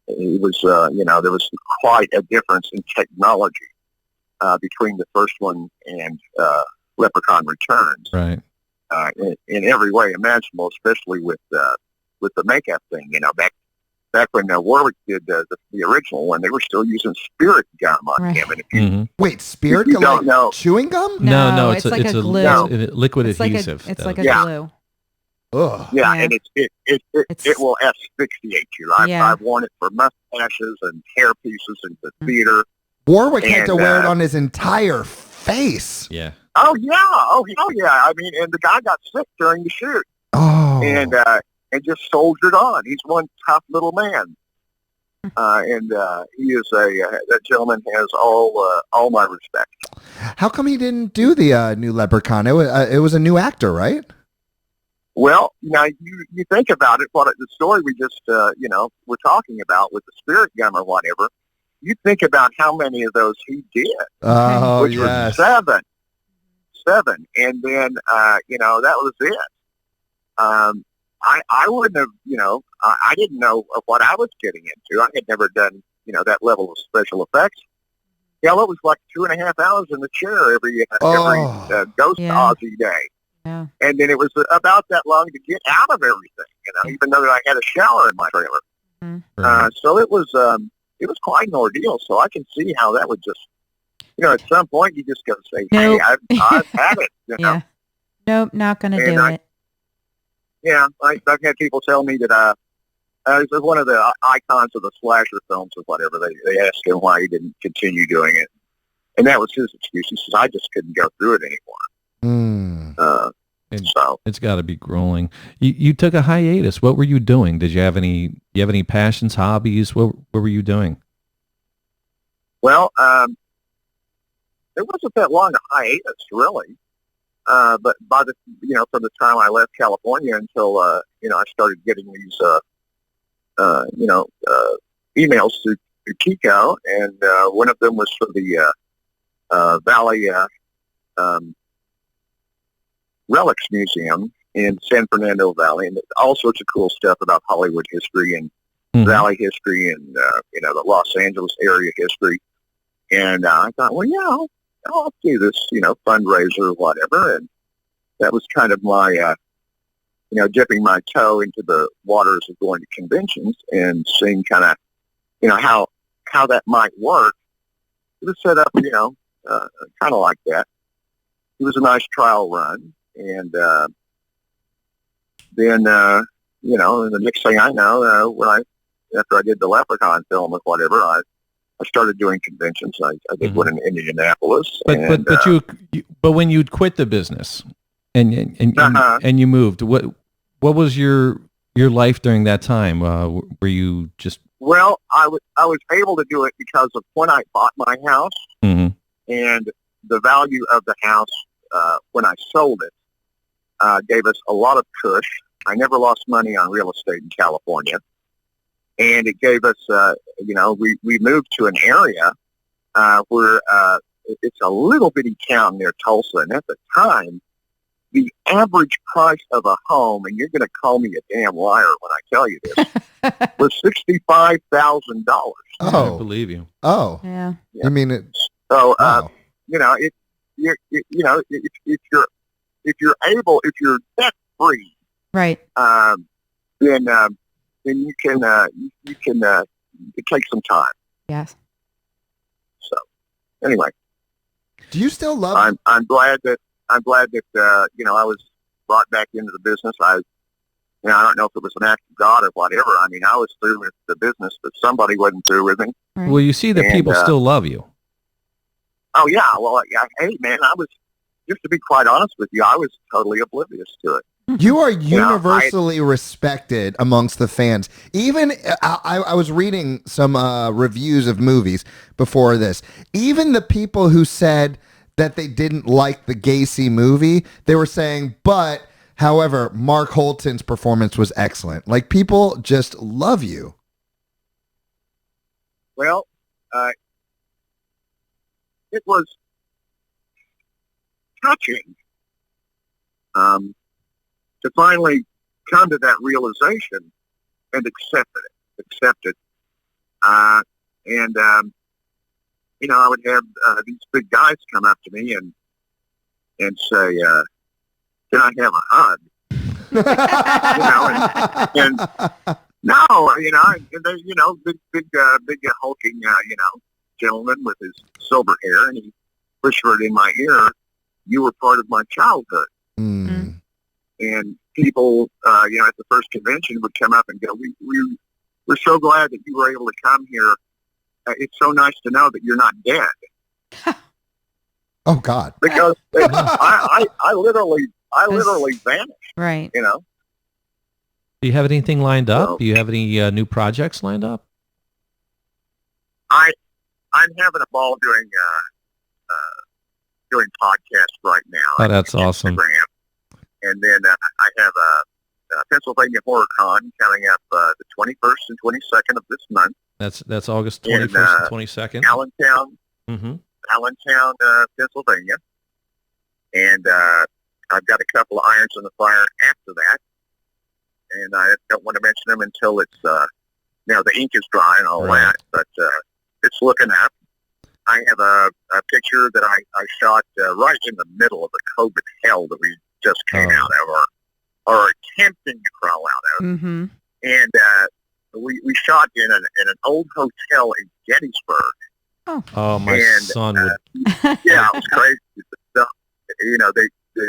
Speaker 6: it was, there was quite a difference in technology between the first one and Leprechaun Returns.
Speaker 2: Right.
Speaker 6: In every way imaginable, especially with the makeup thing. Back when Warwick did the original one, they were still using spirit gum on him. And if you,
Speaker 3: wait, spirit gum?
Speaker 6: Don't know.
Speaker 3: Chewing gum?
Speaker 2: No,
Speaker 4: it's like a glue.
Speaker 2: It's a liquid adhesive.
Speaker 4: It's like a glue.
Speaker 3: Ugh.
Speaker 6: Yeah, and it will asphyxiate you. I've worn it for mustaches and hair pieces in the theater.
Speaker 3: Warwick had to wear it on his entire face.
Speaker 2: Yeah.
Speaker 6: Oh yeah. I mean, and the guy got sick during the shoot.
Speaker 3: Oh.
Speaker 6: And just soldiered on. He's one tough little man. And he is that gentleman has all my respect.
Speaker 3: How come he didn't do the new Leprechaun? It was a new actor, right?
Speaker 6: Well, now you think about it. The story we just we're talking about with the spirit gum or whatever. you think about how many of those he did,
Speaker 3: Oh,
Speaker 6: which
Speaker 3: yes.
Speaker 6: were seven, and then that was it. I wouldn't have, I didn't know of what I was getting into. I had never done, that level of special effects. Hell, it was like 2.5 hours in the chair every Ghost Aussie day.
Speaker 4: Yeah.
Speaker 6: And then it was about that long to get out of everything, even though I had a shower in my trailer.
Speaker 4: Mm-hmm.
Speaker 6: So it was quite an ordeal. So I can see how that would just, at some point you just got to say,
Speaker 4: Nope.
Speaker 6: hey, I've had it.
Speaker 4: Yeah. Nope, not going to do it.
Speaker 6: Yeah, I've had people tell me that this is one of the icons of the slasher films or whatever. They asked him why he didn't continue doing it. And that was his excuse. He says, I just couldn't go through it anymore. So
Speaker 2: it's got to be grueling. You took a hiatus. What were you doing? Did you have any passions, hobbies? What were you doing?
Speaker 6: Well, it wasn't that long a hiatus, really. But by from the time I left California until I started getting these emails to Kiko, and one of them was for the Valley Relics Museum in San Fernando Valley, and all sorts of cool stuff about Hollywood history and Valley history and the Los Angeles area history. And I thought, well, yeah, I'll do this, fundraiser or whatever. And that was kind of my, dipping my toe into the waters of going to conventions and seeing kind of, how that might work. It was set up, kind of like that. It was a nice trial run. And then, the next thing I know, after I did the Leprechaun film or whatever, I started doing conventions. I did one in Indianapolis.
Speaker 2: But when you'd quit the business and you moved, what was your life during that time? Were you just?
Speaker 6: Well, I was able to do it because of when I bought my house and the value of the house when I sold it gave us a lot of push. I never lost money on real estate in California. And it gave us, we moved to an area where it's a little bitty town near Tulsa. And at the time, the average price of a home, and you're going to call me a damn liar when I tell you this, was $65,000.
Speaker 3: Oh,
Speaker 2: I believe you.
Speaker 3: Oh,
Speaker 4: yeah.
Speaker 3: I mean it.
Speaker 6: So,
Speaker 3: wow.
Speaker 6: if you're debt free,
Speaker 4: Right.
Speaker 6: then you can it takes some time.
Speaker 4: Yes.
Speaker 6: So anyway,
Speaker 3: Do you still love?
Speaker 6: I'm glad that I was brought back into the business. I don't know if it was an act of God or whatever. I mean, I was through with the business, but somebody wasn't through with me.
Speaker 4: Right.
Speaker 2: Well, you see that people still love you.
Speaker 6: Oh yeah, well, hey man, just to be quite honest with you, I was totally oblivious to it.
Speaker 3: You are universally respected amongst the fans. Even I was reading some reviews of movies before this. Even the people who said that they didn't like the Gacy movie, they were saying, but however, Mark Holton's performance was excellent. Like, people just love you.
Speaker 6: Well, it was touching to finally come to that realization and accept it. I would have these big guys come up to me and say, can I have a hug? and no, and they, big hulking, gentleman with his silver hair, and he whispered in my ear, "You were part of my childhood."
Speaker 3: Mm.
Speaker 6: And people, at the first convention would come up and go, we're so glad that you were able to come here. It's so nice to know that you're not dead.
Speaker 3: Oh God!
Speaker 6: Because I literally vanished.
Speaker 4: Right.
Speaker 2: Do you have anything lined up? Do you have any new projects lined up?
Speaker 6: I'm having a ball doing podcasts right now.
Speaker 2: Oh, that's awesome.
Speaker 6: Instagram. And then I have a Pennsylvania Horror Con coming up the 21st and 22nd of this month.
Speaker 2: That's August
Speaker 6: In,
Speaker 2: 21st and 22nd.
Speaker 6: Allentown,
Speaker 2: Mm-hmm.
Speaker 6: Pennsylvania. And I've got a couple of irons in the fire after that. And I don't want to mention them until it's, the ink is dry and all
Speaker 2: Right.
Speaker 6: that. But it's looking up. I have a picture that I shot right in the middle of the COVID hell that we just came out of, or attempting to crawl out of.
Speaker 4: Mm-hmm.
Speaker 6: And we shot in an old hotel in Gettysburg.
Speaker 2: Oh, my
Speaker 6: And,
Speaker 2: son would.
Speaker 6: Yeah, it was crazy.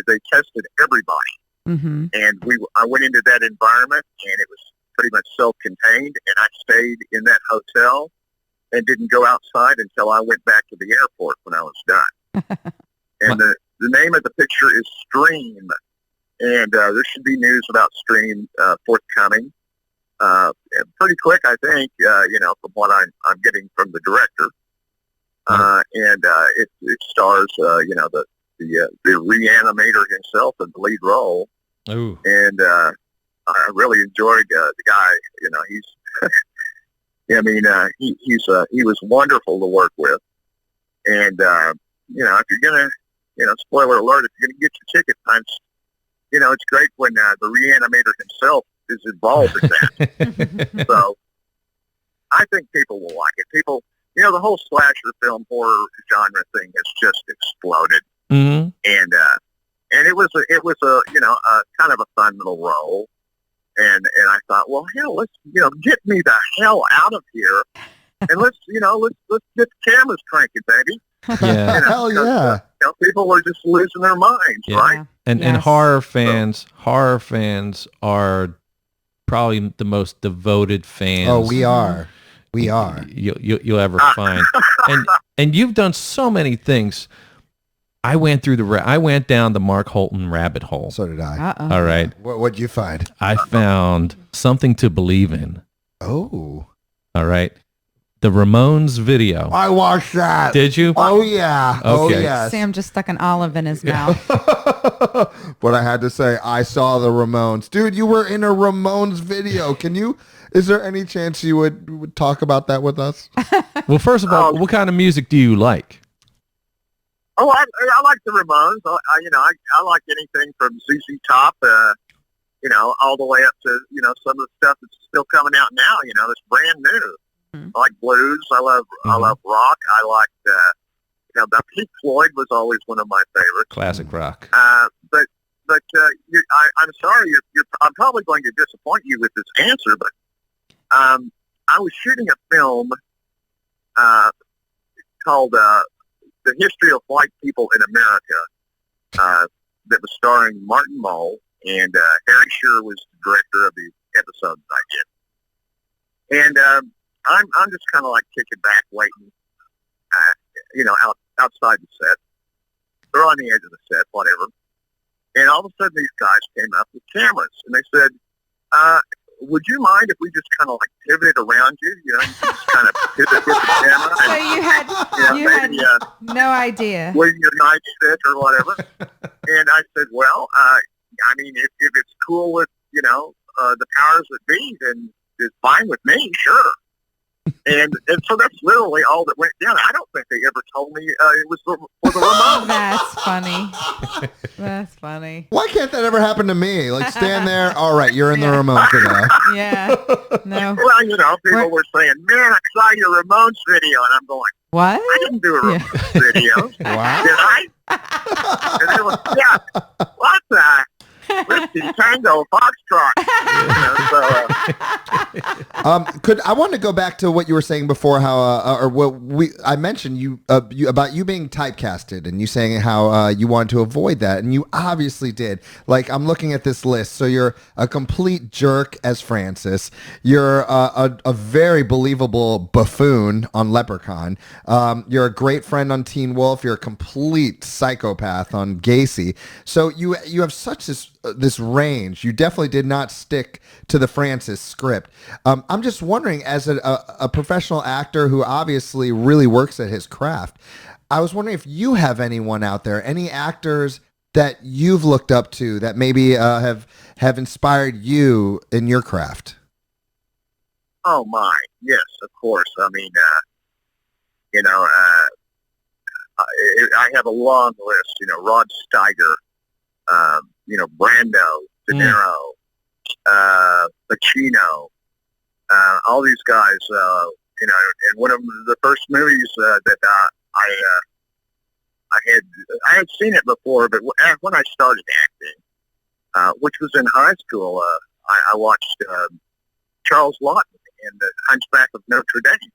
Speaker 6: They tested everybody.
Speaker 4: Mm-hmm.
Speaker 6: And I went into that environment, and it was pretty much self-contained, and I stayed in that hotel and didn't go outside until I went back to the airport when I was done. And the name of the picture is Stream, and there should be news about Stream forthcoming pretty quick, I think, from what I'm getting from the director. And it stars, the reanimator himself in the lead role.
Speaker 2: Ooh.
Speaker 6: And I really enjoyed the guy. He's, he was wonderful to work with. And if you're gonna, spoiler alert, if you're gonna get your ticket punch, it's great when the reanimator himself is involved in that. So I think people will like it. People, the whole slasher film horror genre thing has just exploded.
Speaker 2: Mm-hmm.
Speaker 6: And it was a kind of a fun little role. And I thought, well, hell, let's, get me the hell out of here. And let's get the cameras cranking, baby.
Speaker 2: Yeah.
Speaker 3: Hell yeah.
Speaker 6: People are just losing their minds,
Speaker 2: Yeah.
Speaker 6: right?
Speaker 2: And
Speaker 4: Yes.
Speaker 2: horror fans are probably the most devoted fans.
Speaker 3: Oh, we are. We are.
Speaker 2: You'll ever find. And you've done so many things. I went down the Mark Holton rabbit hole.
Speaker 3: So did I.
Speaker 4: Uh-oh.
Speaker 2: All right.
Speaker 3: What'd you find?
Speaker 2: I found Something to Believe in.
Speaker 3: Oh.
Speaker 2: All right. The Ramones video.
Speaker 3: I watched that.
Speaker 2: Did you?
Speaker 3: Oh, yeah. Oh,
Speaker 2: Okay.
Speaker 3: yes.
Speaker 4: Sam just stuck an olive in his mouth.
Speaker 3: But I had to say, I saw the Ramones. Dude, you were in a Ramones video. Is there any chance you would talk about that with us?
Speaker 2: Well, first of all, what kind of music do you like?
Speaker 6: Oh, I like the Ramones. I like anything from ZZ Top, all the way up to, some of the stuff that's still coming out now, that's brand new.
Speaker 4: Mm-hmm.
Speaker 6: I like blues. I love rock. I like, Pink Floyd was always one of my favorites.
Speaker 2: Classic rock.
Speaker 6: But I'm sorry, I'm probably going to disappoint you with this answer, but I was shooting a film called The History of White People in America that was starring Martin Mull, and Harry Shearer was the director of the episodes I did. And I'm just kind of like kicking back, waiting, outside the set. They're on the edge of the set, whatever. And all of a sudden, these guys came up with cameras, and they said, would you mind if we just kind of like pivoted around you? You just kind of pivot with the camera.
Speaker 4: So you had no idea.
Speaker 6: Wearing your night fit or whatever. And I said, well, if it's cool with, the powers that be, then it's fine with me, sure. And so that's literally all that went down. I don't think they ever told me it was for the Ramones.
Speaker 4: That's funny. That's funny.
Speaker 3: Why can't that ever happen to me? Like, stand there. All right, you're in the Ramones video.
Speaker 4: Yeah. No.
Speaker 6: Well, people were saying, man, I saw your Ramones video. And I'm going,
Speaker 4: What?
Speaker 6: I didn't do a Ramones video.
Speaker 3: Wow.
Speaker 6: Did I? And they were, yeah. What the? Whiskey Tango Foxtrot.
Speaker 3: I want to go back to what you were saying before, how I mentioned you about you being typecasted, and you saying how you wanted to avoid that, and you obviously did. Like, I'm looking at this list, so you're a complete jerk as Francis. You're a very believable buffoon on Leprechaun. You're a great friend on Teenwolf. You're a complete psychopath on Gacy. So you have such this range. You definitely did not stick to the Francis script. I'm just wondering, as a professional actor who obviously really works at his craft, I was wondering if you have anyone out there, any actors that you've looked up to that maybe have inspired you in your craft.
Speaker 6: Oh my, yes, of course. I mean, I have a long list. Rod Steiger, Brando, De Niro, Pacino, all these guys. And one of the first movies that I had seen it before, but when I started acting, which was in high school, I watched Charles Laughton in The Hunchback of Notre Dame,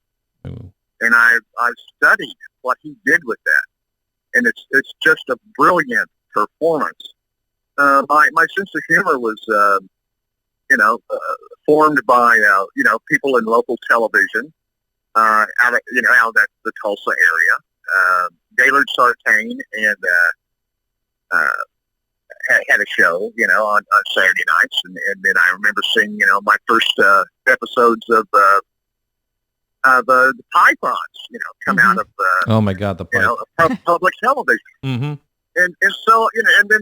Speaker 6: and I've studied what he did with that, and it's just a brilliant performance. My sense of humor was, formed by people in local television, out of the Tulsa area. Gaylord Sartain and had a show, on Saturday nights, and then I remember seeing, my first episodes of the Pythons, come out of
Speaker 2: oh my God, the Python.
Speaker 6: Public television.
Speaker 2: Mm-hmm.
Speaker 6: And so, and then,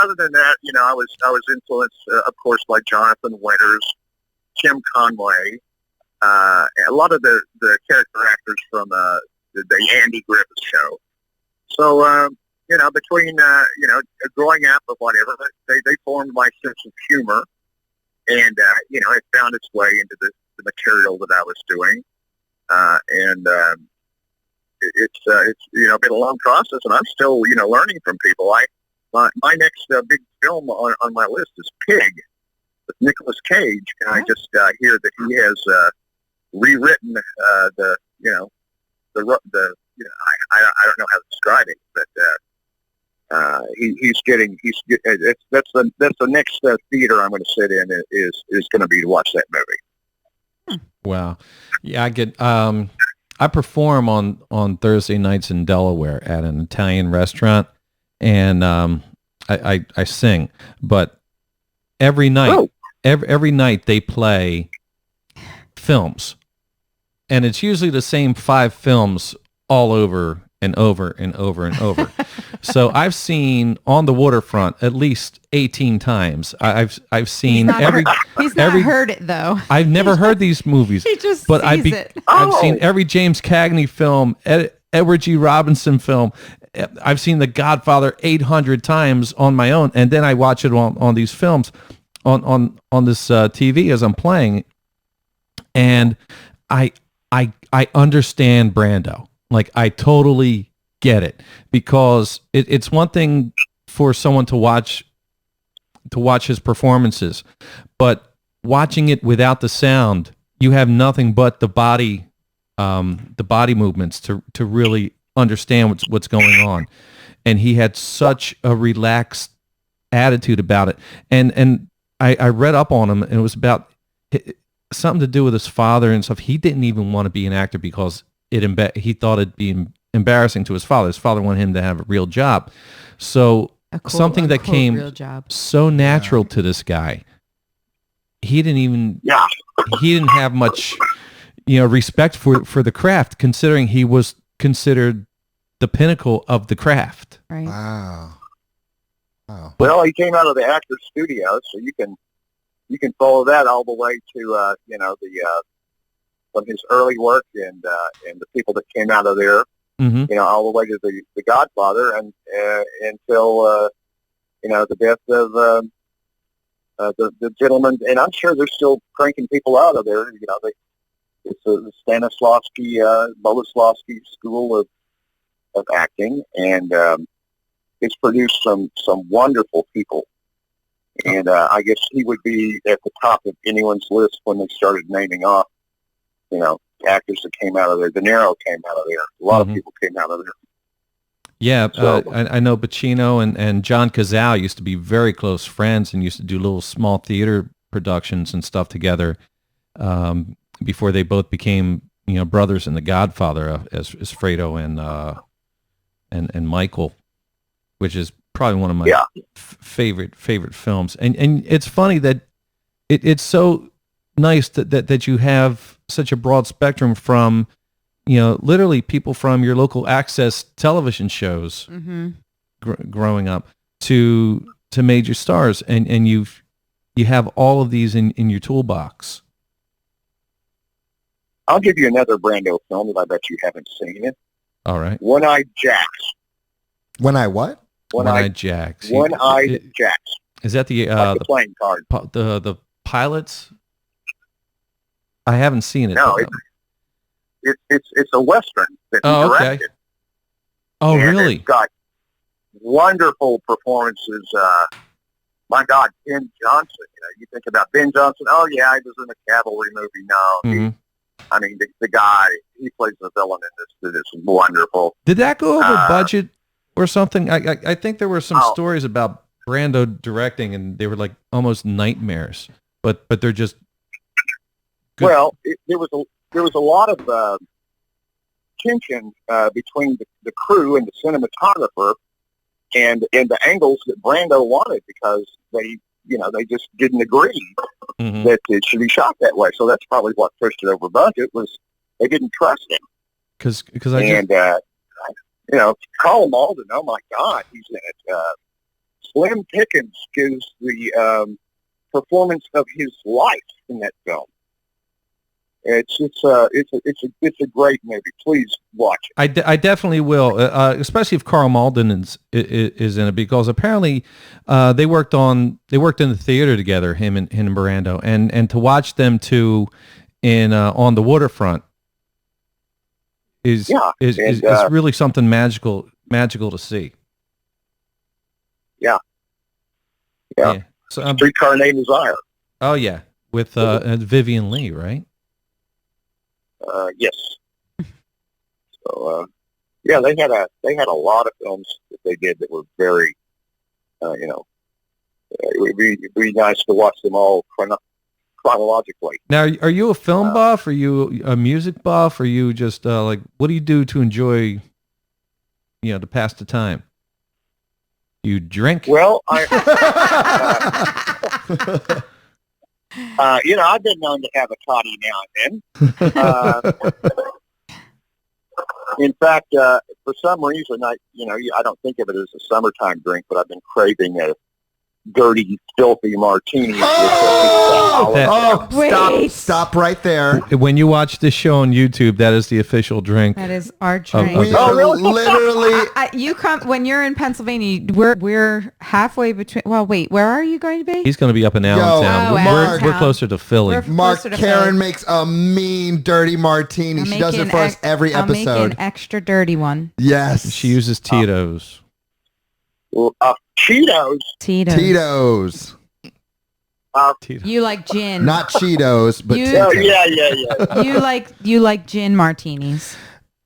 Speaker 6: other than that, I was influenced, of course, by Jonathan Winters, Tim Conway, a lot of the character actors from the Andy Griffith Show. So, between, growing up or whatever, they formed my sense of humor, and, it found its way into the material that I was doing. It's been a long process, and I'm still, learning from people. My next big film on my list is Pig with Nicolas Cage, and I just hear that he has rewritten the I don't know how to describe it, but that's the next theater I'm going to sit in is going to be to watch that movie.
Speaker 2: Wow. Yeah, I perform on Thursday nights in Delaware at an Italian restaurant, and I sing. But every night, every night they play films, and it's usually the same 5 films all over and over and over and over. So I've seen On the Waterfront at least 18 times. I've seen
Speaker 4: He's not heard it though.
Speaker 2: I've never heard these movies.
Speaker 4: He just
Speaker 2: but
Speaker 4: sees it.
Speaker 2: I've seen every James Cagney film, Edward G. Robinson film. I've seen The Godfather 800 times on my own, and then I watch it on these films on this TV as I'm playing, and I understand Brando. Like, I totally get it, because it's one thing for someone to watch his performances, but watching it without the sound, you have nothing but the body movements to really understand what's going on. And he had such a relaxed attitude about it. And I read up on him, and it was about something to do with his father and stuff. He didn't even want to be an actor because he thought it'd be embarrassing to his father. His father wanted him to have a real job. So something that came so natural to this guy, he didn't have much, respect for the craft, considering he was considered the pinnacle of the craft.
Speaker 4: Right.
Speaker 3: Wow.
Speaker 6: Well, he came out of the Actors Studio, so you can follow that all the way to from his early work and the people that came out of there, all the way to the Godfather and until the death of the gentleman. And I'm sure they're still cranking people out of there. It's the Boleslavsky School of Acting, and it's produced some wonderful people. And I guess he would be at the top of anyone's list when they started naming off, actors that came out of there. De Niro came out of there. A lot of people came out of there.
Speaker 2: Yeah, so, I know Pacino and John Cazale used to be very close friends and used to do little small theater productions and stuff together before they both became, brothers in The Godfather as Fredo and Michael, which is probably one of my favorite films. And it's funny that it's so nice that you have such a broad spectrum from, literally people from your local access television shows growing up to major stars, and you have all of these in your toolbox.
Speaker 6: I'll give you another Brando film that I bet you haven't seen it.
Speaker 2: All right.
Speaker 6: One-Eyed Jacks.
Speaker 3: When I what?
Speaker 2: One-Eyed Jacks.
Speaker 6: One-Eyed Jacks.
Speaker 2: Is that the
Speaker 6: Like the playing card.
Speaker 2: the pilots? I haven't seen it.
Speaker 6: No, it's a Western that he directed.
Speaker 2: Okay. Oh,
Speaker 6: and
Speaker 2: really?
Speaker 6: It's got wonderful performances. My God, Ben Johnson. You think about Ben Johnson. Oh, yeah, he was in a cavalry movie. No, I mean, the guy, he plays the villain in this. That is wonderful.
Speaker 2: Did that go over budget or something? I think there were some stories about Brando directing, and they were like almost nightmares. But they're just good.
Speaker 6: Well, there was a lot of tension between the crew and the cinematographer, and the angles that Brando wanted, because they just didn't agree that it should be shot that way. So that's probably what pushed it over budget, was they didn't trust him.
Speaker 2: Because
Speaker 6: Carl Malden, oh my God, he's in it. Slim Pickens gives the performance of his life in that film. It's a great movie. Please watch it.
Speaker 2: I definitely will, especially if Carl Malden is in it, because apparently they worked in the theater together, him and Brando, and to watch them two in on the waterfront is really something magical to see. Yeah. So
Speaker 6: Streetcar Named Desire.
Speaker 2: Oh yeah, with Vivian Leigh, right?
Speaker 6: Yes. So they had a lot of films that they did that were very, it would be nice to watch them all chronologically.
Speaker 2: Now, are you a film buff? Are you a music buff? Are you just like, what do you do to enjoy, to pass the time? You drink?
Speaker 6: Well, I've been known to have a toddy now and then. In fact, for some reason, I don't think of it as a summertime drink, but I've been craving a dirty, filthy martini.
Speaker 3: Stop right there.
Speaker 2: When you watch this show on YouTube, that is the official drink.
Speaker 4: That is our drink.
Speaker 3: We are literally.
Speaker 4: You come when you're in Pennsylvania. We're halfway between. Well, wait, where are you going to be?
Speaker 2: He's going to be up in Allentown. We're closer to Philly.
Speaker 3: Mark, Karen makes a mean dirty martini. She does it for us every episode.
Speaker 4: I'll make an extra dirty one.
Speaker 3: Yes.
Speaker 2: She uses Tito's.
Speaker 6: Cheetos.
Speaker 3: Tito's.
Speaker 4: You like gin?
Speaker 3: Not Cheetos, but
Speaker 6: Tito's. Yeah.
Speaker 4: You like gin martinis.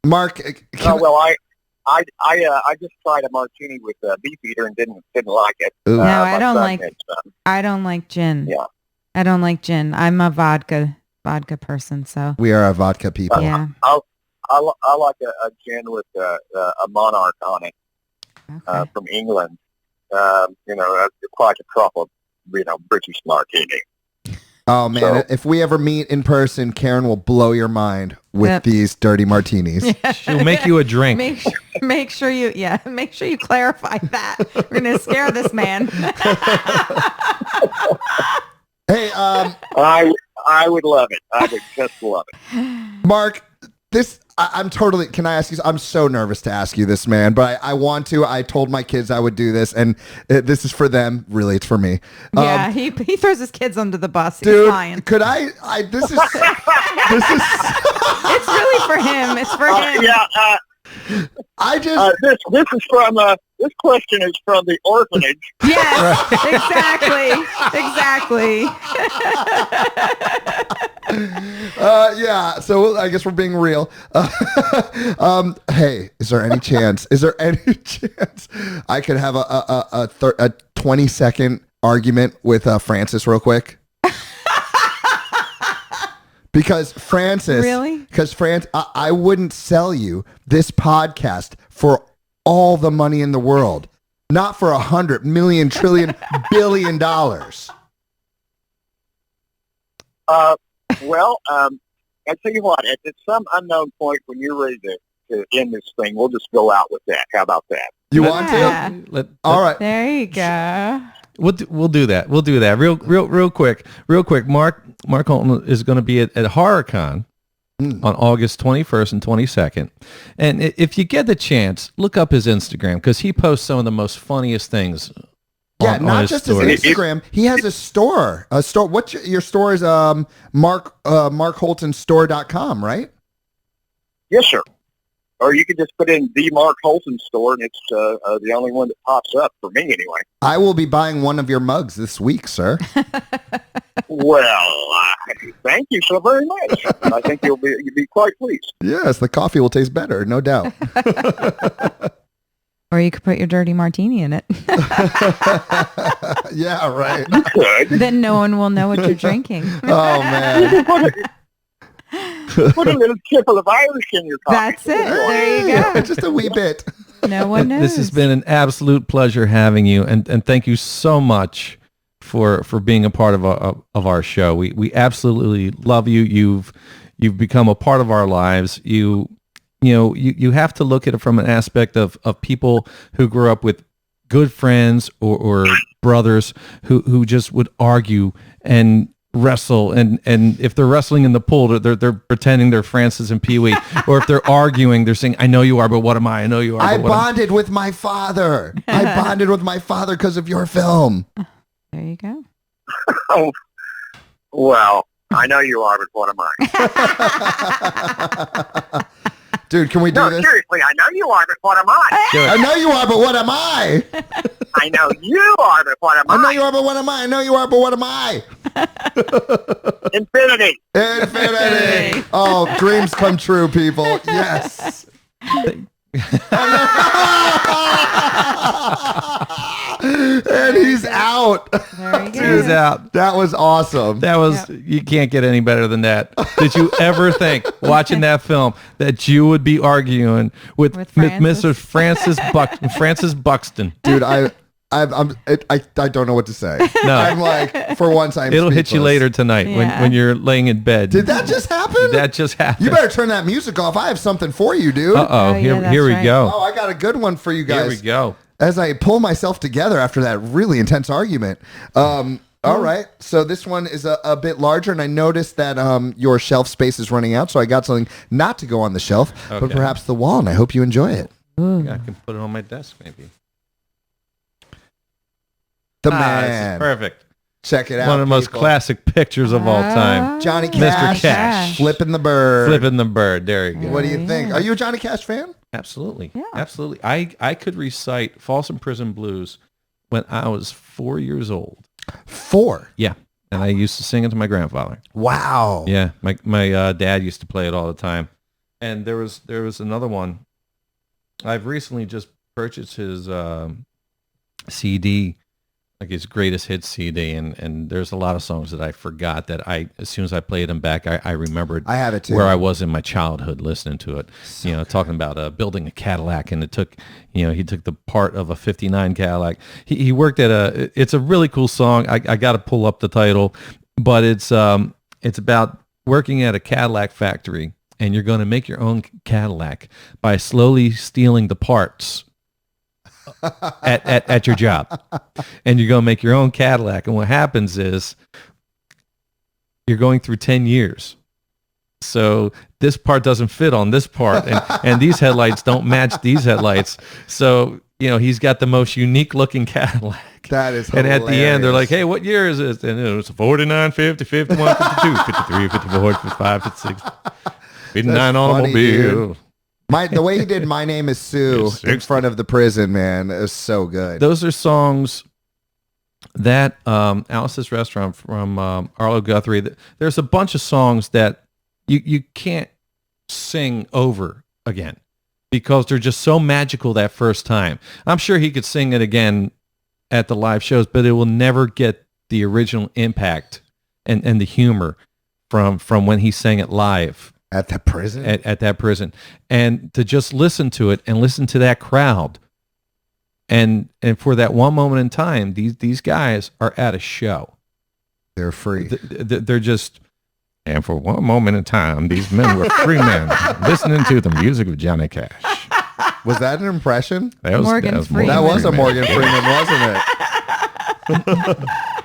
Speaker 3: Mark.
Speaker 6: I just tried a martini with a beefeater and didn't like it.
Speaker 4: No, I don't like gin.
Speaker 6: Yeah.
Speaker 4: I don't like gin. I'm a vodka person, so.
Speaker 3: We are a vodka people.
Speaker 4: Yeah.
Speaker 6: I like a gin with a monarch on it.
Speaker 4: Okay.
Speaker 6: From England, quite a proper, British martini.
Speaker 3: Oh man, so, if we ever meet in person, Karen will blow your mind with these dirty martinis.
Speaker 2: She'll make you a drink.
Speaker 4: Make sure you clarify that. We're gonna scare this man.
Speaker 3: Hey,
Speaker 6: I would love it. I would just love it.
Speaker 3: Mark, I'm totally, can I ask you, I'm so nervous to ask you this, man, but I want to. I told my kids I would do this, and this is for them. Really, it's for me.
Speaker 4: Yeah, he throws his kids under the bus. He's
Speaker 3: dude,
Speaker 4: fine.
Speaker 3: Could I this is
Speaker 4: It's really for him. It's for him.
Speaker 3: I just
Speaker 6: this is from this question is from the orphanage.
Speaker 4: Yes, exactly.
Speaker 3: Yeah, so I guess we're being real. Hey, is there any chance I could have a 20-second argument with Francis real quick? Because Francis, I wouldn't sell you this podcast for all the money in the world, not for $100 million trillion billion dollars.
Speaker 6: Well, I tell you what, at some unknown point when you're ready to end this thing, we'll just go out with that. How about that?
Speaker 3: You want to? All right.
Speaker 4: There you go.
Speaker 2: We'll do that. We'll do that real quick. Mark Holton is going to be at HorrorCon on August 21st and 22nd. And if you get the chance, look up his Instagram because he posts some of the most funniest things.
Speaker 3: Yeah,
Speaker 2: on
Speaker 3: not
Speaker 2: his
Speaker 3: just
Speaker 2: stories.
Speaker 3: his Instagram. He has a store. A store. What's your store is markholtonstore.com, right?
Speaker 6: Yes, sir. Or you can just put in the Mark Holton store, and it's the only one that pops up for me anyway.
Speaker 3: I will be buying one of your mugs this week, sir.
Speaker 6: Well, thank you so very much. I think you'll be quite pleased.
Speaker 3: Yes, the coffee will taste better, no doubt.
Speaker 4: Or you could put your dirty martini in it.
Speaker 3: Yeah, right.
Speaker 6: You could.
Speaker 4: Then no one will know what you're drinking.
Speaker 3: Oh, man.
Speaker 6: Put a little trickle of Irish in your coffee.
Speaker 4: That's it. There you go.
Speaker 3: Just a wee bit.
Speaker 4: No one knows.
Speaker 2: This has been an absolute pleasure having you, and thank you so much for being a part of our show. We absolutely love you. You've become a part of our lives. You have to look at it from an aspect of people who grew up with good friends or brothers who just would argue and wrestle, and if they're wrestling in the pool, they're pretending they're Francis and Peewee, or if they're arguing, they're saying, "I know you are, but what am I? I know you are."
Speaker 3: I bonded with my father. I bonded with my father because of your film.
Speaker 4: There you go.
Speaker 6: Oh, well, I know you are, but what am I?
Speaker 3: Dude, can we do
Speaker 6: No,
Speaker 3: this?
Speaker 6: seriously, I know you are, but what am I?
Speaker 3: I know you are, but what am I?
Speaker 6: I know you are, but what am
Speaker 3: I know
Speaker 6: I?
Speaker 3: you are, but what am I? I know you are, but what am I?
Speaker 6: Infinity.
Speaker 3: Infinity. Oh, dreams come true, people. Yes. And he's out.
Speaker 4: There you go.
Speaker 2: He's out.
Speaker 3: That was awesome.
Speaker 2: That was, you can't get any better than that. Did you ever think, watching that film, that you would be arguing with Mr. Francis Buxton?
Speaker 3: Dude, I don't know what to say.
Speaker 2: No.
Speaker 3: I'm like, for once,
Speaker 2: It'll hit you
Speaker 3: speechless.
Speaker 2: later tonight when you're laying in bed.
Speaker 3: Did that just happen?
Speaker 2: That just happened.
Speaker 3: You better turn that music off. I have something for you, dude.
Speaker 2: Uh-oh.
Speaker 4: Oh, yeah,
Speaker 2: Here
Speaker 4: that's
Speaker 2: we
Speaker 4: right.
Speaker 2: go.
Speaker 3: Oh, I got a good one for you guys.
Speaker 2: Here we go.
Speaker 3: As I pull myself together after that really intense argument. All right. So this one is a bit larger, and I noticed that your shelf space is running out, so I got something not to go on the shelf, but
Speaker 2: Okay.
Speaker 3: perhaps the wall, and I hope you enjoy it.
Speaker 2: I can put it on my desk, maybe.
Speaker 3: The
Speaker 2: This is
Speaker 3: man.
Speaker 2: perfect.
Speaker 3: Check it out.
Speaker 2: One of the most
Speaker 3: people.
Speaker 2: classic pictures of all time.
Speaker 3: Johnny
Speaker 2: Mr.
Speaker 3: Cash.
Speaker 2: Cash.
Speaker 3: Flipping the bird.
Speaker 2: Flipping the bird. There you go.
Speaker 3: What do you think? Are you a Johnny Cash fan?
Speaker 2: Absolutely.
Speaker 4: Yeah.
Speaker 2: Absolutely. I could recite Folsom Prison Blues when I was 4 years old.
Speaker 3: 4.
Speaker 2: Yeah. And I used to sing it to my grandfather.
Speaker 3: Wow.
Speaker 2: Yeah. My dad used to play it all the time. And there was another one. I've recently just purchased his CD, like his greatest hits CD, and there's a lot of songs that I forgot that as soon as I played them back, I remembered
Speaker 3: I have it too.
Speaker 2: where I was in my childhood listening to it. Talking about building a Cadillac, and he took the part of a 59 Cadillac. He worked at it's a really cool song. I got to pull up the title, but it's about working at a Cadillac factory, and you're going to make your own Cadillac by slowly stealing the parts at your job, and you're going to make your own Cadillac. And what happens is you're going through 10 years. So this part doesn't fit on this part, and these headlights don't match these headlights. So, he's got the most unique looking Cadillac.
Speaker 3: That is
Speaker 2: And
Speaker 3: hilarious.
Speaker 2: at the end, they're like, "Hey, what year is this?" And it was 49, 50, 51, 52, 53, 54, 55, 56, 59
Speaker 3: That's funny,
Speaker 2: automobile.
Speaker 3: The way he did "My Name Is Sue"
Speaker 2: It's
Speaker 3: in
Speaker 2: 60.
Speaker 3: front of the prison, man, is so good.
Speaker 2: Those are songs that Alice's Restaurant from Arlo Guthrie. There's a bunch of songs that you can't sing over again because they're just so magical that first time. I'm sure he could sing it again at the live shows, but it will never get the original impact and the humor from when he sang it live.
Speaker 3: At the prison?
Speaker 2: At that prison, and to just listen to it and listen to that crowd, and for that one moment in time, these guys are at a show.
Speaker 3: They're free.
Speaker 2: They're just, and for one moment in time, these men were free men listening to the music of Johnny Cash.
Speaker 3: Was that an impression?
Speaker 2: That was
Speaker 4: Morgan Freeman.
Speaker 3: That was a
Speaker 2: Freeman.
Speaker 3: Morgan Freeman, wasn't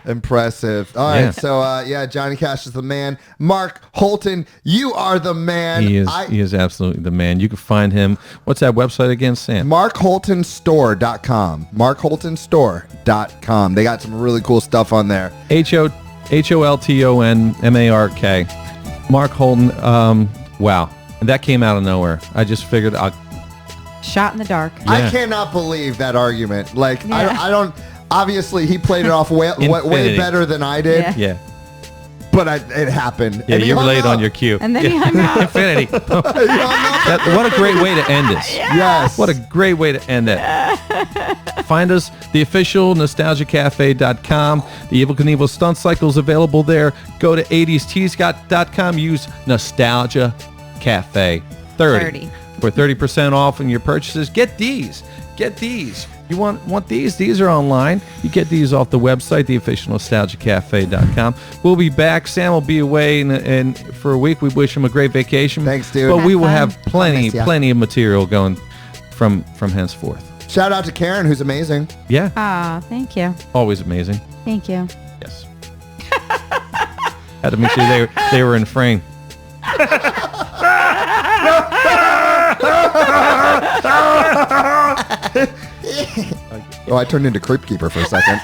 Speaker 3: it? Impressive. All right,
Speaker 2: Yeah.
Speaker 3: so Johnny Cash is the man. Mark Holton, you are the man.
Speaker 2: He is absolutely the man. You can find him. What's that website again, Sam?
Speaker 3: MarkHoltonStore.com. MarkHoltonStore.com. They got some really cool stuff on there.
Speaker 2: HOLTONMARK. Mark Holton. Wow, that came out of nowhere. I just figured
Speaker 4: Shot in the dark.
Speaker 3: I cannot believe that argument. Like,
Speaker 4: Yeah.
Speaker 3: I don't. Obviously, he played it off way better than I did.
Speaker 4: Yeah.
Speaker 3: But it happened.
Speaker 2: Yeah,
Speaker 3: And he
Speaker 2: you were
Speaker 3: hung
Speaker 2: late on
Speaker 3: up.
Speaker 2: your cue.
Speaker 4: And then he hung up.
Speaker 2: Infinity.
Speaker 3: He hung up.
Speaker 2: What a great way to end this.
Speaker 3: Yes.
Speaker 2: What a great way to end it. Find us, the official nostalgiacafe.com. The Evil Knievel Stunt Cycle is available there. Go to 80steescott.com. Use Nostalgia Cafe 30 for 30% off on your purchases. Get these. You want these? These are online. You get these off the website, the official nostalgiacafe.com. We'll be back. Sam will be away and for a week. We wish him a great vacation.
Speaker 3: Thanks, dude.
Speaker 2: But we will
Speaker 4: Have
Speaker 2: have plenty
Speaker 3: ya.
Speaker 2: of material going from henceforth.
Speaker 3: Shout out to Karen, who's amazing.
Speaker 2: Yeah,
Speaker 4: Ah, thank you.
Speaker 2: always amazing.
Speaker 4: Thank you.
Speaker 2: Yes. Had to make sure they were in frame.
Speaker 3: Oh, I turned into Creep Keeper for a second.